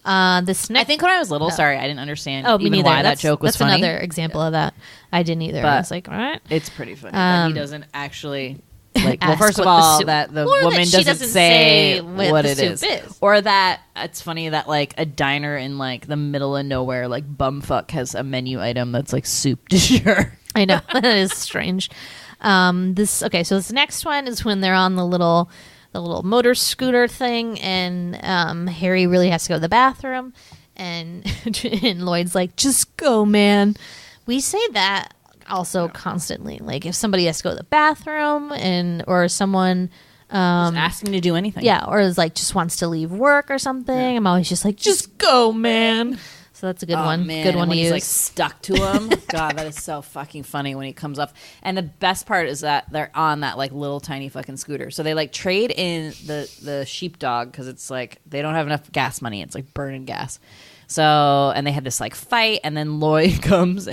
This next, I think when I was little, sorry, I didn't understand me even neither. why that joke was that's funny. another example of that. I didn't either. But I was like, all right. It's pretty funny. But he doesn't actually like. Well, Ask first of what the all, soup- that the or that woman she doesn't say what what the it soup is. or that it's funny that like a diner in like the middle of nowhere, like bumfuck, has a menu item that's like soup du jour. I know. That is strange. So this next one is when they're on the little motor scooter thing, and Harry really has to go to the bathroom. And, and Lloyd's like, just go, man. We say that also constantly. Like if somebody has to go to the bathroom or someone Just asking to do anything. yeah, or is like just wants to leave work or something. I'm always just like, just go, man. So that's a good one. Man. Good one and when to he's use. like stuck to him. God, that is so fucking funny when he comes up. And the best part is that they're on that like little tiny fucking scooter. So they like trade in the sheepdog because it's like they don't have enough gas money. It's like burning gas. So and they had this like fight, and then Lloyd comes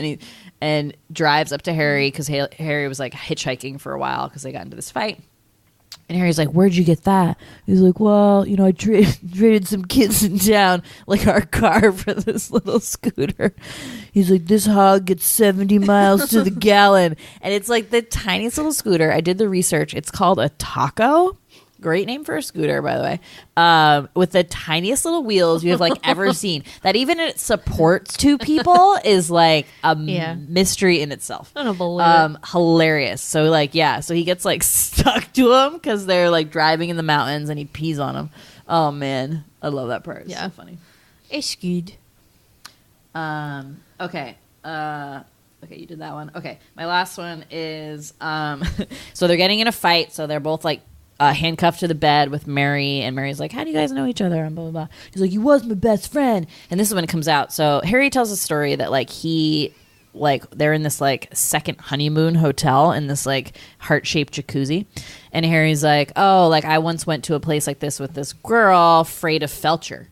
and drives up to Harry because Harry was like hitchhiking for a while because they got into this fight. And Harry's like, where'd you get that? He's like, well, I traded some kids in town, like our car for this little scooter. He's like, this hog gets 70 miles to the gallon. And it's like the tiniest little scooter. I did the research. It's called a taco. Great name for a scooter, by the way. With the tiniest little wheels you have like ever seen. That even it supports two people is like a mystery in itself. I don't believe it. Hilarious. So like so he gets like stuck to him because they're like driving in the mountains and he pees on him. Oh man, I love that part. It's so funny. It's good. Okay. Okay, you did that one. Okay, my last one is so they're getting in a fight. So they're both like handcuffed to the bed with Mary, and Mary's like, how do you guys know each other? And blah, blah, blah. He's like, you was my best friend. And this is when it comes out. So Harry tells a story that they're in this like second honeymoon hotel in this like heart-shaped jacuzzi. And Harry's like, oh, like I once went to a place like this with this girl, Freda Felcher.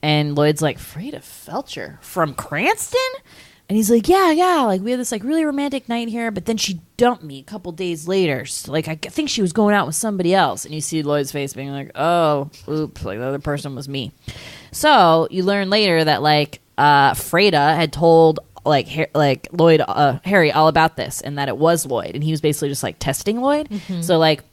And Lloyd's like, Freda Felcher? From Cranston? And he's like, yeah, like we had this like really romantic night here, but then she dumped me a couple days later. So, like I think she was going out with somebody else. And you see Lloyd's face being like, oh, oops, like the other person was me. So you learn later that like Freda had told like Lloyd, Harry all about this, and that it was Lloyd, and he was basically just like testing Lloyd. Mm-hmm. So like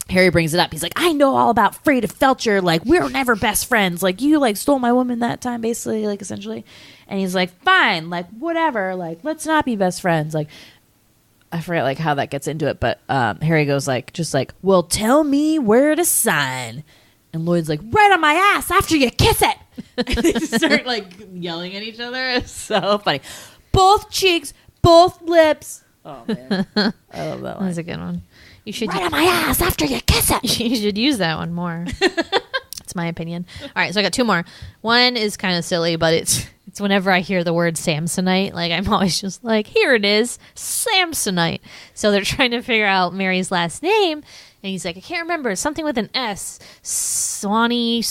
Harry brings it up. He's like, I know all about Freda Felcher. Like, we were never best friends. Like, you, like, stole my woman that time, basically, like, essentially. And he's like, fine, like, whatever. Like, let's not be best friends. Like, I forget, like, how that gets into it. But Harry goes, like, just like, well, tell me where to sign. And Lloyd's like, right on my ass after you kiss it. And they just start, like, yelling at each other. It's so funny. Both cheeks, both lips. Oh, man. I love that one. That's a good one. You should right on my ass after you kiss it. You should use that one more. That's my opinion. All right, so I got two more. One is kind of silly, but it's whenever I hear the word Samsonite, like I'm always just like, here it is, Samsonite. So they're trying to figure out Mary's last name, and he's like, I can't remember, something with an S. Swanson.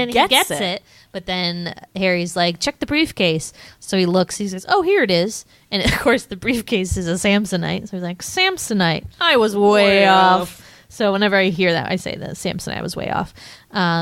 He gets it. But then Harry's like, check the briefcase. So he looks, he says, oh, here it is. And of course the briefcase is a Samsonite. So he's like, Samsonite. I was way off. So whenever I hear that, I say that Samsonite was way off.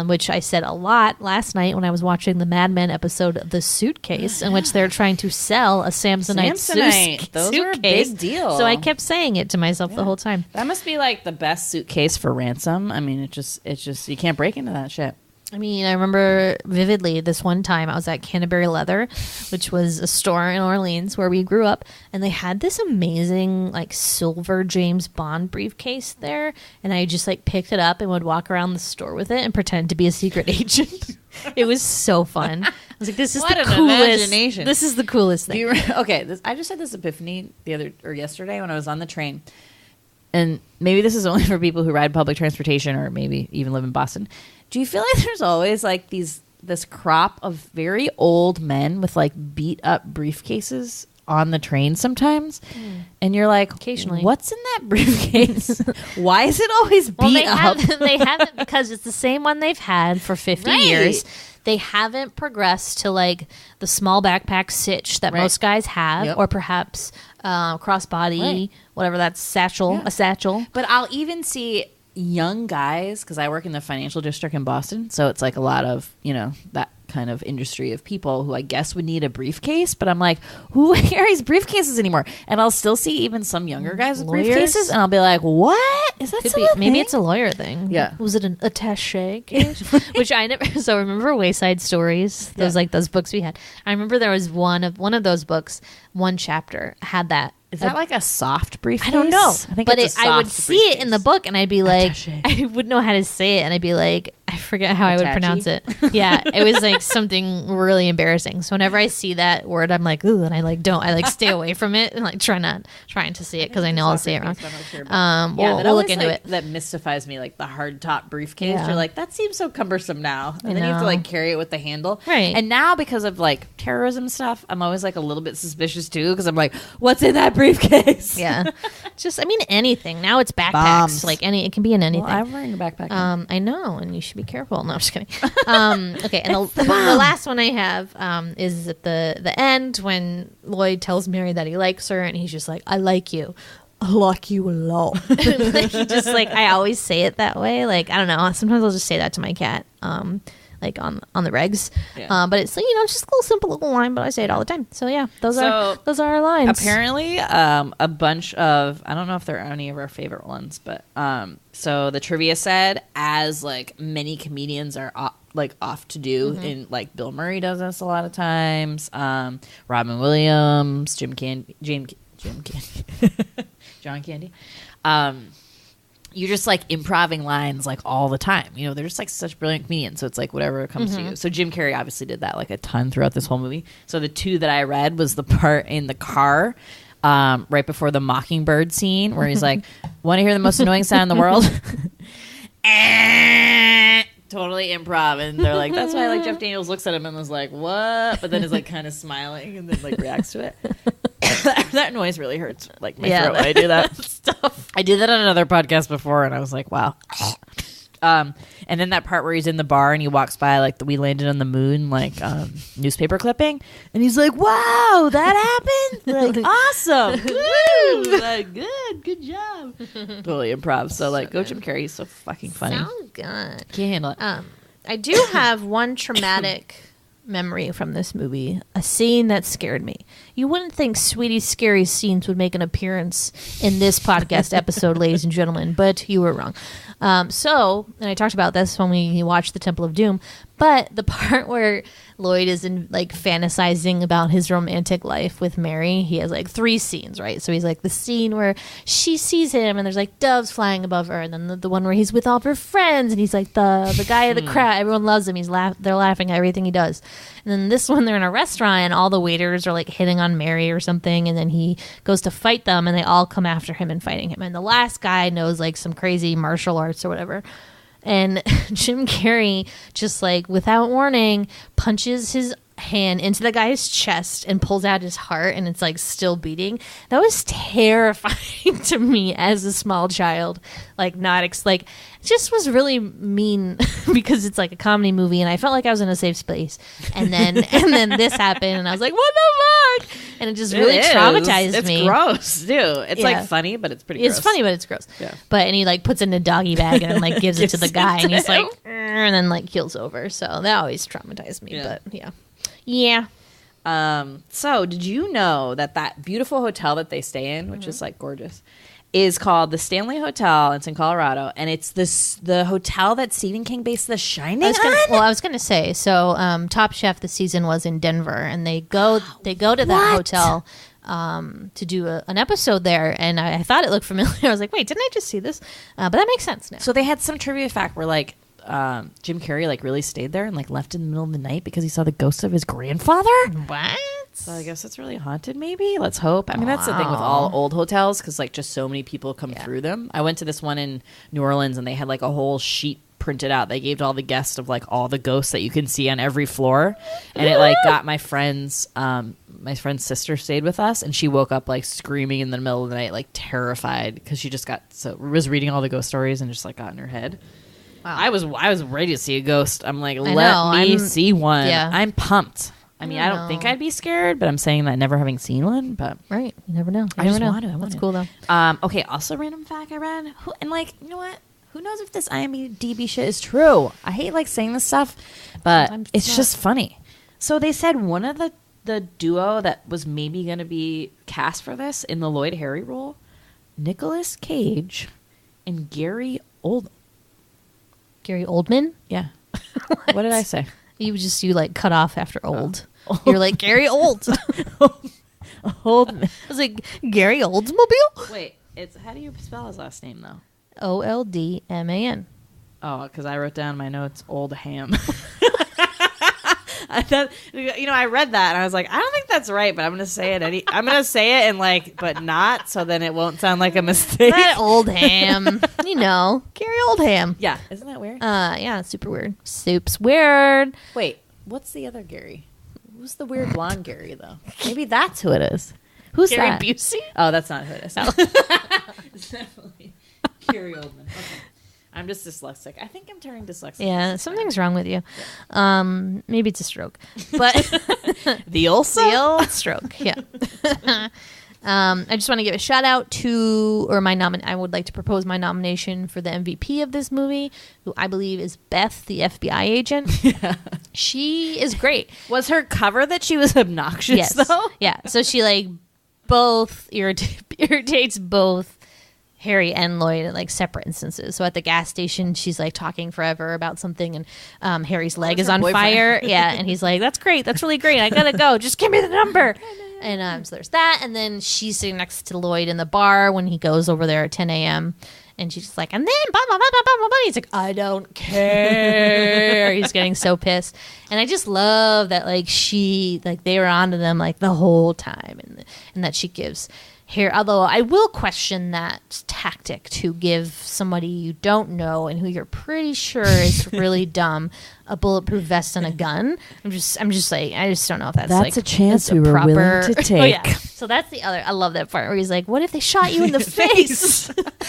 Which I said a lot last night when I was watching the Mad Men episode The Suitcase, in which they're trying to sell a Samsonite suitcase. Those are a big deal. So I kept saying it to myself the whole time. That must be like the best suitcase for ransom. I mean, it's just you can't break into that shit. I mean, I remember vividly this one time I was at Canterbury Leather, which was a store in Orleans where we grew up, and they had this amazing like silver James Bond briefcase there, and I just like picked it up and would walk around the store with it and pretend to be a secret agent. It was so fun. I was like, this is the coolest. Imagination. This is the coolest thing. I just had this epiphany yesterday when I was on the train. And maybe this is only for people who ride public transportation or maybe even live in Boston. Do you feel like there's always like this crop of very old men with like beat up briefcases on the train sometimes? And you're like, occasionally, what's in that briefcase? Why is it always beat up? They haven't, because it's the same one they've had for 50 years. They haven't progressed to like the small backpack sitch that most guys have, or perhaps crossbody, whatever that's a satchel. But I'll even see young guys, because I work in the financial district in Boston, so it's like a lot of, that kind of industry of people who I guess would need a briefcase, but I'm like, who carries briefcases anymore? And I'll still see even some younger guys with briefcases, and I'll be like, what? Is that still a thing? Maybe it's a lawyer thing. Yeah. Was it an attaché case? Which I never, so remember Wayside Stories? Those those books we had. I remember there was one of those books, one chapter had that. Is that like a soft briefcase? I don't know. I think but it's I would see it in the book, and I'd be like, I wouldn't know how to say it, and I'd be like, I forget how I would pronounce it. Yeah, it was like something really embarrassing. So whenever I see that word, I'm like, ooh, and I like stay away from it and like trying to see it because I know I'll say it wrong. We'll look into it. That mystifies me, like the hard top briefcase. Yeah. You're like, that seems so cumbersome now, and then you have to like carry it with the handle. Right. And now because of like terrorism stuff, I'm always like a little bit suspicious too because I'm like, what's in that briefcase? Yeah, just anything. Now it's backpacks. Bombs. Like it can be in anything. Well, I'm wearing a backpack. I know, and you should be careful. No, I'm just kidding. Okay, and the last one I have is at the end when Lloyd tells Mary that he likes her, and he's just like, "I like you. I like you a lot." Like, he just like I always say it that way. Like I don't know. Sometimes I'll just say that to my cat. Like on the regs, but it's like just a simple little line, but I say it all the time. So yeah, those are our lines. Apparently, a bunch of I don't know if they're any of our favorite ones, but so the trivia said as like many comedians are off to do, in like Bill Murray does this a lot of times, Robin Williams, John Candy. You're just like improving lines like all the time. They're just like such brilliant comedians. So it's like whatever comes to you. So Jim Carrey obviously did that like a ton throughout this whole movie. So the two that I read was the part in the car right before the mockingbird scene where he's like, want to hear the most annoying sound in the world? Totally improv. And they're like, that's why like Jeff Daniels looks at him and was like, what? But then is like kind of smiling and then like reacts to it. That noise really hurts like my throat when I do that stuff. I did that on another podcast before and I was like, wow. And then that part where he's in the bar and he walks by like we landed on the moon like newspaper clipping and he's like, wow, that happened, like awesome. Woo! Like good job. Totally improv. So like go Jim Carrey, he's so fucking funny. Sounds good. Can't handle it. I do have one traumatic memory from this movie, a scene that scared me. You wouldn't think Sweetie's scary scenes would make an appearance in this podcast episode, ladies and gentlemen, but you were wrong. And I talked about this when we watched The Temple of Doom, but the part where Lloyd is in like fantasizing about his romantic life with Mary, he has like 3 scenes, right? So he's like the scene where she sees him and there's like doves flying above her, and then the one where he's with all of her friends and he's like the guy of the crowd, everyone loves him, they're laughing at everything he does. And then this one, they're in a restaurant and all the waiters are like hitting on Mary or something, and then he goes to fight them and they all come after him and fighting him, and the last guy knows like some crazy martial arts or whatever. And Jim Carrey just like without warning punches his hand into the guy's chest and pulls out his heart, and it's like still beating. That was terrifying to me as a small child. Like it just was really mean because it's like a comedy movie and I felt like I was in a safe space. And then this happened and I was like, what the fuck? And it just really traumatized me. It's gross, too. It's like funny, but it's pretty gross. It's funny, but it's gross. Yeah. And he like puts it in a doggy bag and like gives it to the guy and he's like, and then like keels over. So that always traumatized me. Yeah. But yeah. So did you know that beautiful hotel that they stay in, which is like gorgeous, is called the Stanley Hotel. It's in Colorado, and it's the hotel that Stephen King based The Shining on? I was gonna say, so Top Chef this season was in Denver, and they go to that hotel to do an episode there, and I thought it looked familiar. I was like, wait, didn't I just see this? But that makes sense now. So they had some trivia fact where like Jim Carrey like really stayed there and like left in the middle of the night because he saw the ghost of his grandfather. What? So I guess it's really haunted, maybe. Let's hope. I mean, that's the thing with all old hotels because like just so many people come through them. I went to this one in New Orleans and they had like a whole sheet printed out. They gave to all the guests of like all the ghosts that you can see on every floor, and it like got my friend's sister stayed with us, and she woke up like screaming in the middle of the night, like terrified because she just was reading all the ghost stories and just like got in her head. Wow. I was ready to see a ghost. I'm like, let me see one. Yeah. I'm pumped. I mean, I don't think I'd be scared, but I'm saying that never having seen one. But right, you never know. I just want to. That's cool though. Okay. Also, random fact I read, and like, you know what? Who knows if this IMDb shit is true? I hate like saying this stuff, but it's just funny. So they said one of the duo that was maybe going to be cast for this in the Lloyd Harry role, Nicolas Cage and Gary Oldman. Gary Oldman? Yeah. What did I say? You like cut off after old. You're like Gary Old. Oldman. I was like Gary Oldsmobile. Wait, how do you spell his last name though? Oldman. Oh, because I wrote down in my notes old ham. I thought, I read that and I was like, I don't think that's right, but I'm gonna say it. I'm gonna say it and but not, so then it won't sound like a mistake. That old ham, Gary Oldham. Yeah, isn't that weird? Yeah, it's super weird. Soup's weird. Wait, what's the other Gary? Who's the weird blonde Gary though? Maybe that's who it is. Who's Gary that? Busey? Oh, that's not who it is. It's definitely Gary Oldman. Okay. I'm just dyslexic. I think I'm turning dyslexic. Yeah, something's wrong with you. Maybe it's a stroke, but the old stroke. Yeah. I just want to give a shout out to, I would like to propose my nomination for the MVP of this movie, who I believe is Beth, the FBI agent. Yeah. She is great. Was her cover that she was obnoxious though? Yeah. So she both irritates both Harry and Lloyd at separate instances. So at the gas station, she's talking forever about something, and Harry's leg is on fire. Yeah, and he's like, "That's great, that's really great. I gotta go. Just give me the number." And so there's that, and then she's sitting next to Lloyd in the bar when he goes over there at 10 a.m. And she's just like, and then blah blah blah blah blah blah. He's like, I don't care. He's getting so pissed, and I just love that she they were onto them the whole time, and that she gives. Here, although I will question that tactic to give somebody you don't know and who you're pretty sure is really dumb a bulletproof vest and a gun. I'm just like, I just don't know if that's a chance we were willing to take. Oh, yeah. So that's the other. I love that part where he's like, "What if they shot you in the face?"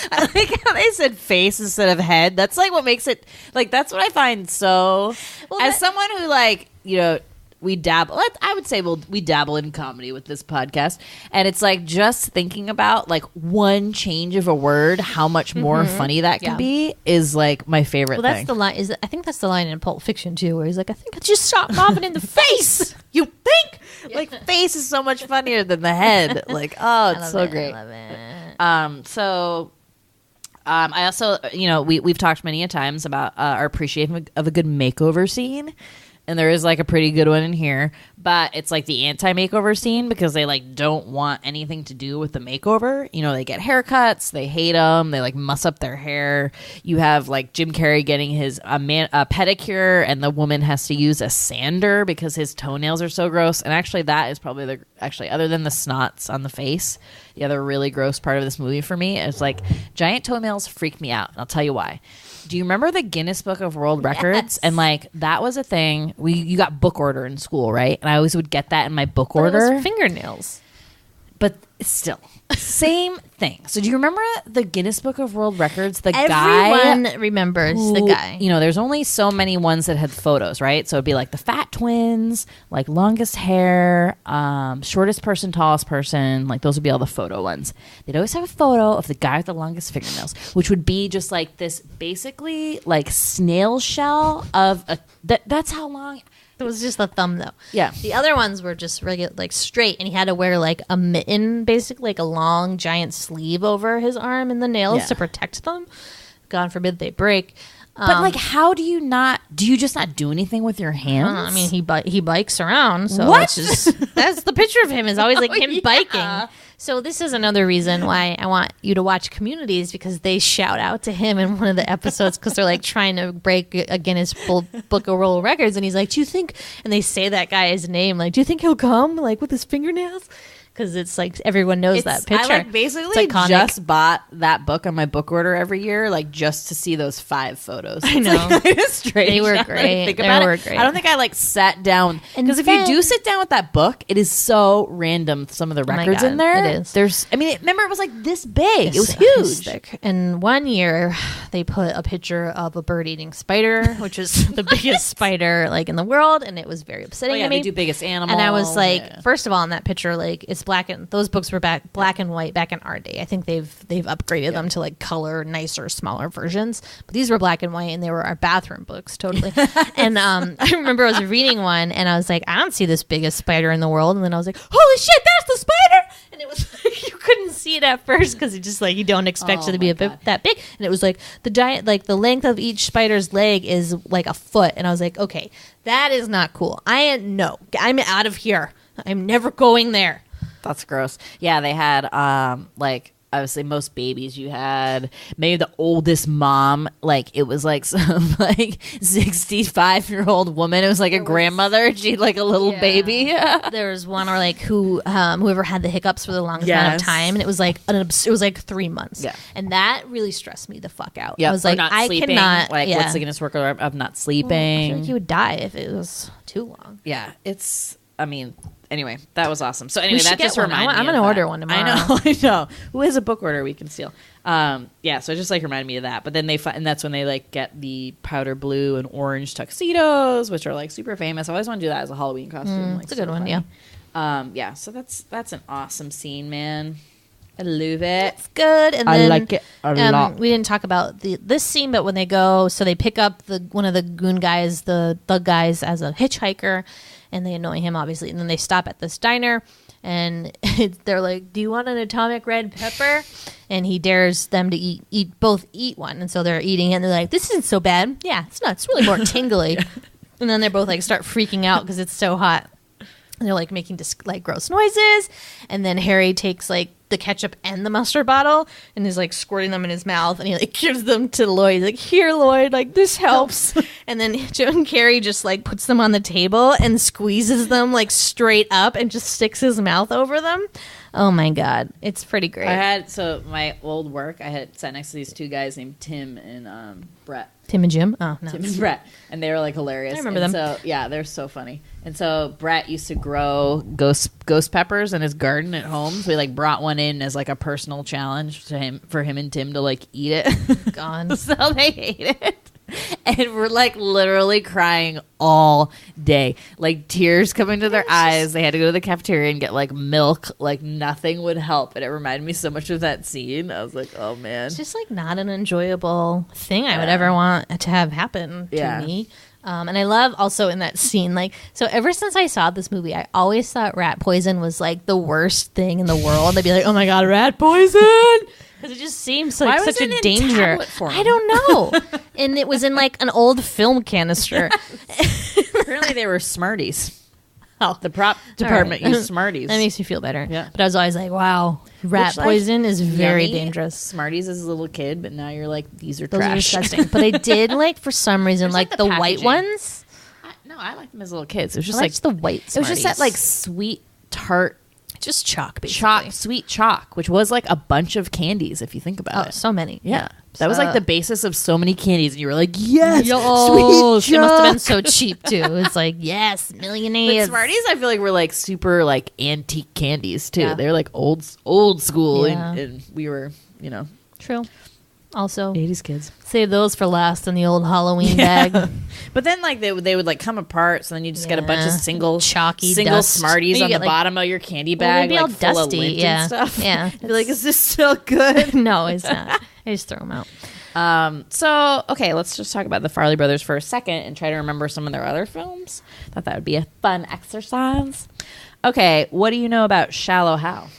I like how they said face instead of head. That's what makes it that's what I find so. Well, as someone who we dabble. I would say we dabble in comedy with this podcast, and it's just thinking about one change of a word, how much more funny that can be is my favorite thing. That's the line. I think that's the line in Pulp Fiction too, where he's like, "I think I just shot Marvin in the face." You think? Face is so much funnier than the head. It's so great. I love it. I also, we've talked many a times about our appreciation of a good makeover scene. And there is a pretty good one in here, but it's the anti-makeover scene because they don't want anything to do with the makeover. They get haircuts, they hate them, they muss up their hair. You have Jim Carrey getting his a pedicure, and the woman has to use a sander because his toenails are so gross. And actually, that is probably other than the snots on the face, the other really gross part of this movie for me is giant toenails freak me out. And I'll tell you why. Do you remember the Guinness Book of World Records? Yes. And that was a thing. You got book order in school, right? And I always would get that in my book order. It was fingernails. But still, same thing. So do you remember the Guinness Book of World Records? Everyone remembers the guy. There's only so many ones that had photos, right? So it'd be the fat twins, longest hair, shortest person, tallest person. Those would be all the photo ones. They'd always have a photo of the guy with the longest fingernails, which would be just this basically snail shell of a. That's how long. It was just the thumb, though. Yeah. The other ones were just regular, straight, and he had to wear a mitten, basically a long, giant sleeve over his arm and the nails to protect them. God forbid they break. But how do you not? Do you just not do anything with your hands? I mean, he bikes around, so what? It's just, that's the picture of him is always him biking. So this is another reason why I want you to watch Communities, because they shout out to him in one of the episodes because they're trying to break a Guinness Book of World Records, and he's like, "Do you think?" And they say that guy's name, "Do you think he'll come with his fingernails?" Because it's everyone knows that picture. I basically just bought that book on my book order every year, just to see those 5 photos. I know. They were great. They were great. I don't think I sat down, because if you do sit down with that book, it is so random. Some of the records in there. It is. Remember it was this big. It was huge. Thick. And one year they put a picture of a bird eating spider, which is the biggest spider in the world, and it was very upsetting to me. They do biggest animal. And I was first of all, in that picture, it's those books were black and white back in our day. I think they've upgraded them to color, nicer, smaller versions. But these were black and white, and they were our bathroom books, totally. And I remember I was reading one, and I was like, I don't see this biggest spider in the world. And then I was like, holy shit, that's the spider! And it was you couldn't see it at first because it just you don't expect it to be that big. And it was the giant, the length of each spider's leg is a foot. And I was like, okay, that is not cool. I'm out of here. I'm never going there. That's gross. Yeah, they had obviously most babies you had. Maybe the oldest mom, like it was like some like 65-year-old woman. It was like a grandmother. She had like a little baby. There was one or like whoever had the hiccups for the longest amount of time, and it was like 3 months. Yeah, and that really stressed me the fuck out. Yeah, I was like, not I sleeping. cannot. Like, what's the Guinness Record of not sleeping? I feel like you would die if it was too long. Yeah, anyway, that was awesome. So anyway, that just one. reminded me. I'm gonna order one tomorrow. I know. Who has a book order we can steal? Yeah, so it just like reminded me of that. But then and that's when they like get the powder blue and orange tuxedos, which are like super famous. I always want to do that as a Halloween costume. Like, it's a good one, funny. Yeah. So that's an awesome scene, man. I love it. It's good. And I then, like it a lot. We didn't talk about this scene, but when they go, so they pick up one of the goon guys, the thug guys, as a hitchhiker, and they annoy him, obviously. And then they stop at this diner, and they're like, "Do you want an atomic red pepper?" And he dares them to eat one. And so they're eating it, and they're like, "This isn't so bad. Yeah, it's not. It's really more tingly." And then they both like start freaking out because it's so hot. And they're like making like gross noises, and then Harry takes like the ketchup and the mustard bottle and is like squirting them in his mouth, and he like gives them to Lloyd. He's like, "Here, Lloyd, like this helps." And then Jim Carrey just like puts them on the table and squeezes them like straight up and just sticks his mouth over them. Oh my god, it's pretty great. My old work, I had sat next to these two guys named Tim and Brett. Tim and Jim? Oh, no. Tim and Brett. And they were like hilarious. I remember them. So yeah, they're so funny. And so Brett used to grow ghost peppers in his garden at home. So he like brought one in as like a personal challenge for him and Tim to like eat it. Gone. So they ate it. And we're like literally crying all day, like tears coming to their eyes. They had to go to the cafeteria and get like milk, like nothing would help. And it reminded me so much of that scene. I was like, oh man, it's just like not an enjoyable thing I would ever want to have happen to me. And I love also in that scene, like, so ever since I saw this movie, I always thought rat poison was like the worst thing in the world. I'd be like, oh my god, rat poison. Because it just seems like such a danger. I don't know. And it was in like an old film canister. Apparently they were Smarties. Oh, the prop department used Smarties. That makes me feel better. Yeah. But I was always like, wow, rat poison is very dangerous. Smarties as a little kid, but now you're like, these are Those trash. are disgusting. But I did like, for some reason, like the white ones. I liked them as little kids. It was just like the white Smarties. It was just that like sweet tart. Just chalk, basically. Sweet chalk, which was like a bunch of candies if you think about it. So many. Yeah. That was like the basis of so many candies, and you were like, yes, sweet it chalk. must have been so cheap too. It's like, yes, millionaires. But Smarties, I feel like were like super like antique candies too. Yeah. They were like old school, and we were, True. Also, 80s kids. Save those for last in the old Halloween bag. But then like they would like come apart, so then you just get a bunch of single dust. Smarties on the bottom of your candy bag, like full of lint and stuff. Yeah. You're like, is this still good? No, it's not. I just throw them out. So okay, let's just talk about the Farrelly Brothers for a second and try to remember some of their other films. Thought that would be a fun exercise. Okay, what do you know about Shallow Hal?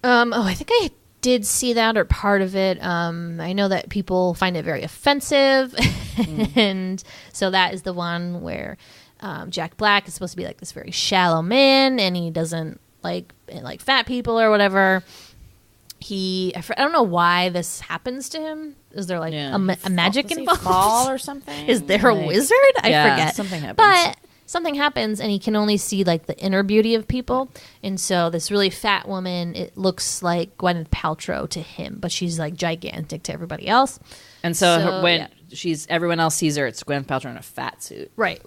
I think I did see that or part of it. I know that people find it very offensive, and so that is the one where Jack Black is supposed to be like this very shallow man, and he doesn't like fat people or whatever. I don't know why this happens to him. Is there like a magic involved? Fall or something? Is there a wizard? I forget. Something happens. But something happens, and he can only see like the inner beauty of people. And so this really fat woman, it looks like Gwyneth Paltrow to him, but she's like gigantic to everybody else. And so when everyone else sees her, it's Gwyneth Paltrow in a fat suit. Right.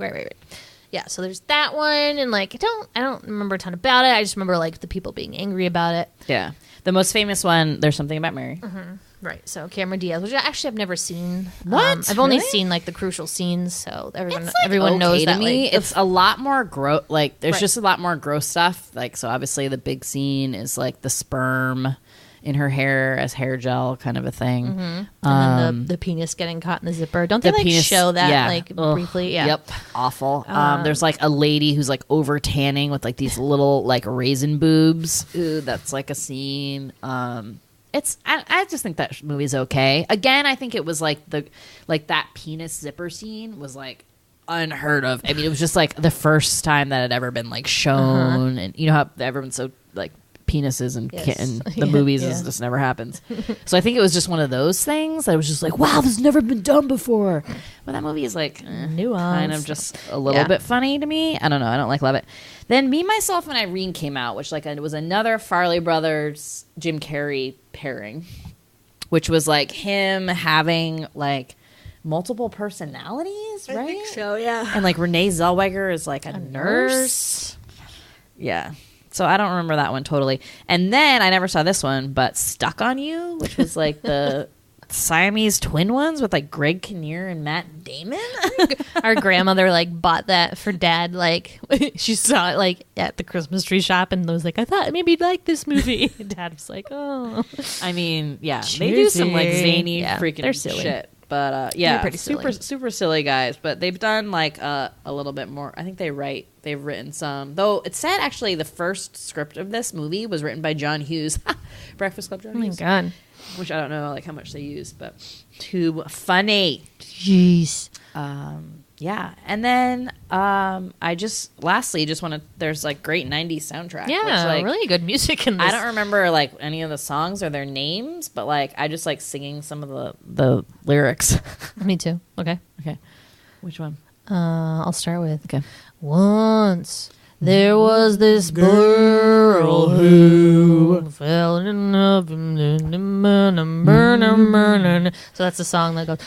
Yeah, so there's that one, and like I don't remember a ton about it. I just remember like the people being angry about it. Yeah. The most famous one, There's Something About Mary. Mm-hmm. Right, so Cameron Diaz, which actually I've never seen. What? I've only seen like the crucial scenes, so everyone knows that. Me. Like, it's a lot more gross. Like there's just a lot more gross stuff. Like so, obviously the big scene is like the sperm in her hair as hair gel, kind of a thing. Mm-hmm. And then the penis getting caught in the zipper. Don't they show that briefly? Yeah. Yep. Awful. There's like a lady who's like over tanning with like these little like raisin boobs. Ooh, that's like a scene. I just think that movie's okay. Again, I think it was like that penis zipper scene was like unheard of. I mean, it was just like the first time that had ever been like shown, and you know how everyone's so like penises and Yes. and the movies. This just never happens. So I think it was just one of those things. I was just like, wow, this has never been done before. But that movie is like Nuance. kind of just a little bit funny to me. I don't know. I don't love it. Then Me, Myself, and Irene came out, which it was another Farrelly Brothers Jim Carrey pairing, which was like him having like multiple personalities, right? I think so, yeah. And like Renee Zellweger is like a nurse. Yeah. So I don't remember that one totally. And then I never saw this one, but Stuck on You, which was like the Siamese twin ones with like Greg Kinnear and Matt Damon. Our grandmother like bought that for Dad. Like she saw it like at the Christmas tree shop and was like, I thought maybe you'd like this movie. And Dad was like, oh. I mean, yeah, they do some like zany freaking they're silly. shit. But yeah, They're pretty silly. super silly guys. But they've done like a little bit more. I think they've written some. Though it said actually the first script of this movie was written by John Hughes, Breakfast Club John Oh my Hughes. God. Which I don't know like how much they used, but too funny. Jeez. Yeah, and then I just lastly just want to. There's like great '90s soundtrack. Yeah, which, like, really good music in this. I don't remember like any of the songs or their names, but like I just like singing some of the lyrics. Me too. Okay. Okay, which one? I'll start with. Okay. Once there was this girl who fell in love. So that's the song that goes.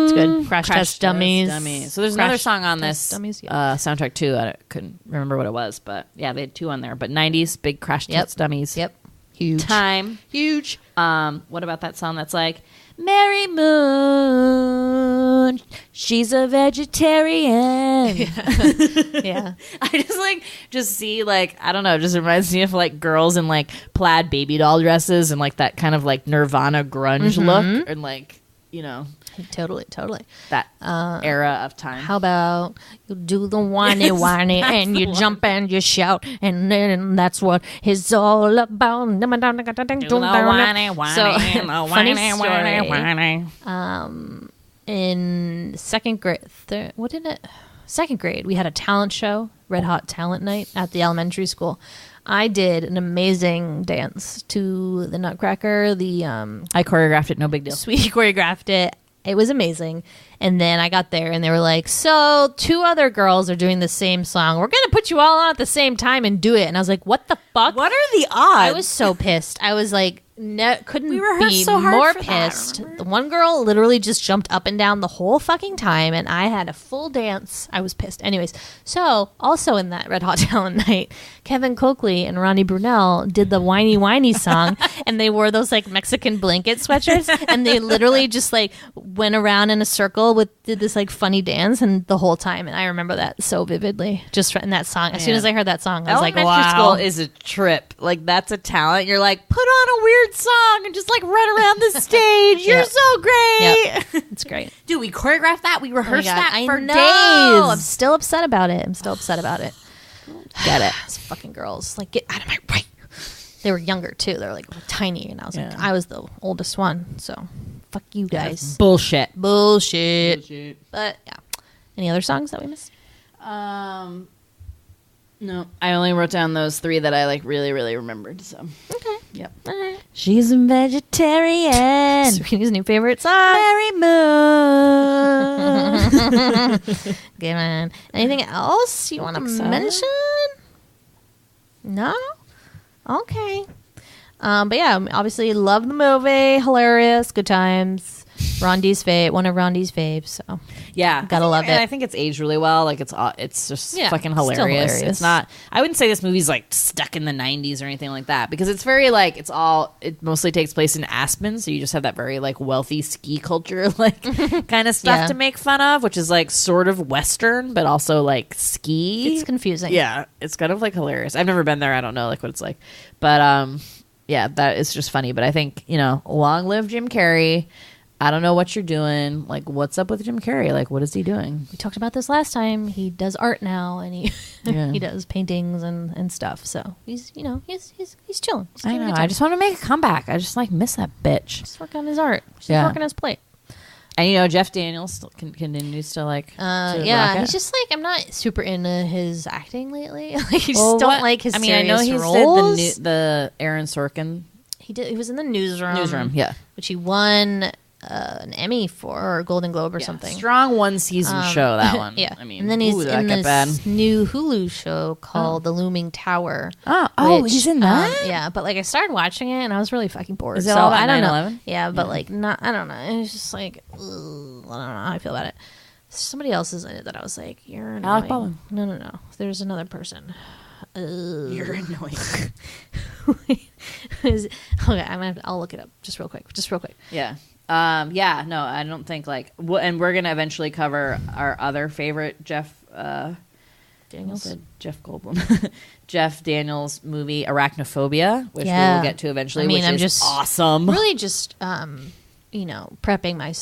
It's good. Crash Test Dummies. So there's another Crash song on Test this Dummies, yeah. soundtrack too. I couldn't remember what it was, but yeah, they had two on there. But '90s big Crash Test Dummies. Yep. Huge. Time. Huge. What about that song that's like Mary Moon? She's a vegetarian. Yeah. I just see like I don't know, it just reminds me of like girls in like plaid baby doll dresses and like that kind of like Nirvana grunge look and like, you know, Totally. that era of time. How about you do the whiny and you jump and you shout and then that's what it's all about. Funny story. In second grade, second grade, we had a talent show, Red Hot Talent Night at the elementary school. I did an amazing dance to the Nutcracker. I choreographed it, no big deal. Sweetie choreographed it. It was amazing. And then I got there and they were like, so 2 other girls are doing the same song. We're going to put you all on at the same time and do it. And I was like, what the fuck? What are the odds? I was so pissed. I was like, couldn't We rehearsed be so hard more for that, pissed. remember? The one girl literally just jumped up and down the whole fucking time, and I had a full dance. I was pissed. Anyways, so also in that Red Hot Talent Night, Kevin Coakley and Ronnie Brunel did the whiny song, and they wore those like Mexican blanket sweatshirts, and they literally just like went around in a circle did this like funny dance, and the whole time, and I remember that so vividly. Just in that song, as soon as I heard that song, I was like, elementary wow. school is a trip. Like that's a talent. You're like, put on a weird song and just like run around the stage. You're Yep. so great. Yep. It's great. Dude, we choreographed that. We rehearsed Oh my God, that for I know. I'm days. still upset about it. Get it? These fucking girls, like, get out of my way. They were younger too. They were like tiny, and I was like, I was the oldest one, so fuck you guys. Bullshit. Bullshit. But yeah. Any other songs that we missed? No, I only wrote down those 3 that I like really, really remembered. So Okay. yep. All right. She's a vegetarian. Sweetie's new favorite song. Mary Moon. Good man. Anything else you want to mention? No? Okay. But yeah, obviously love the movie. Hilarious. Good times. Rondi's fave. One of Rondi's faves. So Yeah, Gotta love and it. I think it's aged really well. Like it's just fucking still hilarious. hilarious. It's not. I wouldn't say this movie's like stuck in the '90s or anything like that because it's very like It mostly takes place in Aspen, so you just have that very like wealthy ski culture like kind of stuff Yeah. to make fun of, which is like sort of Western, but also like ski. it's confusing. Yeah, it's kind of like hilarious. I've never been there. I don't know like what it's like, but yeah, that is just funny. But I think long live Jim Carrey. I don't know what you're doing. Like, what's up with Jim Carrey? Like, what is he doing? We talked about this last time. He does art now, and he Yeah. he does paintings and stuff. So he's he's chilling. He's I having a know. good time. I just want to make a comeback. I just like miss that bitch. Just work on his art. Just Yeah. work on his plate. And Jeff Daniels still continues to like. to rock it. he's just like I'm not super into his acting lately. Like, I just Well, don't like his. I mean, I know he roles. said the Aaron Sorkin He was in the newsroom. yeah. Which he won an Emmy for, or a Golden Globe or something. Strong one season show, that one. Yeah, I mean, and then he's ooh, that in got this bad. new Hulu show called The Looming Tower. Which, he's in that? Yeah, but like I started watching it and I was really fucking bored. Is it so all about I don't 9/11? know. Yeah, but like not. I don't know. It's just like ugh, I don't know how I feel about it. Somebody else is in it that I was like, you're annoying. Alec Baldwin. No. There's another person. You're annoying. Okay, I'll look it up just real quick. Yeah. No, I don't think like, and we're gonna eventually cover our other favorite Jeff Daniels. Jeff Goldblum, Jeff Daniels movie Arachnophobia, which we Yeah. will get to eventually. I mean, which I'm is just awesome. Really, just prepping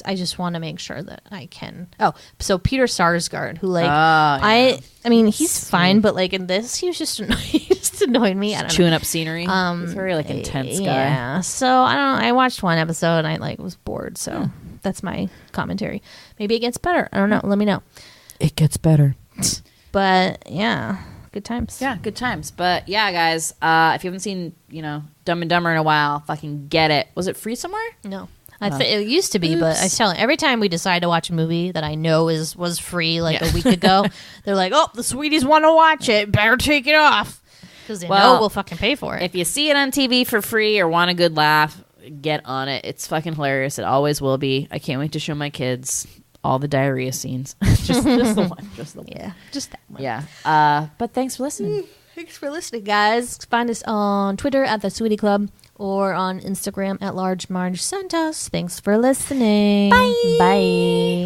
I just want to make sure that I can. Oh, so Peter Sarsgaard, who like I mean, he's fine, but like in this, he was just he just annoyed me. I don't know. Chewing up scenery. He's very like intense guy. Yeah. So I don't know. I watched one episode and I like was bored. So that's my commentary. Maybe it gets better. I don't know. Let me know. It gets better. But yeah, good times. Yeah, good times. But yeah, guys, if you haven't seen Dumb and Dumber in a while, fucking get it. Was it free somewhere? No. It used to be, but I tell you, every time we decide to watch a movie that I know was free like a week ago, they're like, "Oh, the sweeties want to watch it. Better take it off," because they know we'll fucking pay for it. If you see it on TV for free or want a good laugh, get on it. It's fucking hilarious. It always will be. I can't wait to show my kids all the diarrhea scenes. just the one. Just the one. Yeah, just that one. Yeah. But thanks for listening. Thanks for listening, guys. Find us on Twitter at The Sweetie Club or on Instagram at Large Marge Santos. Thanks for listening. Bye. Bye.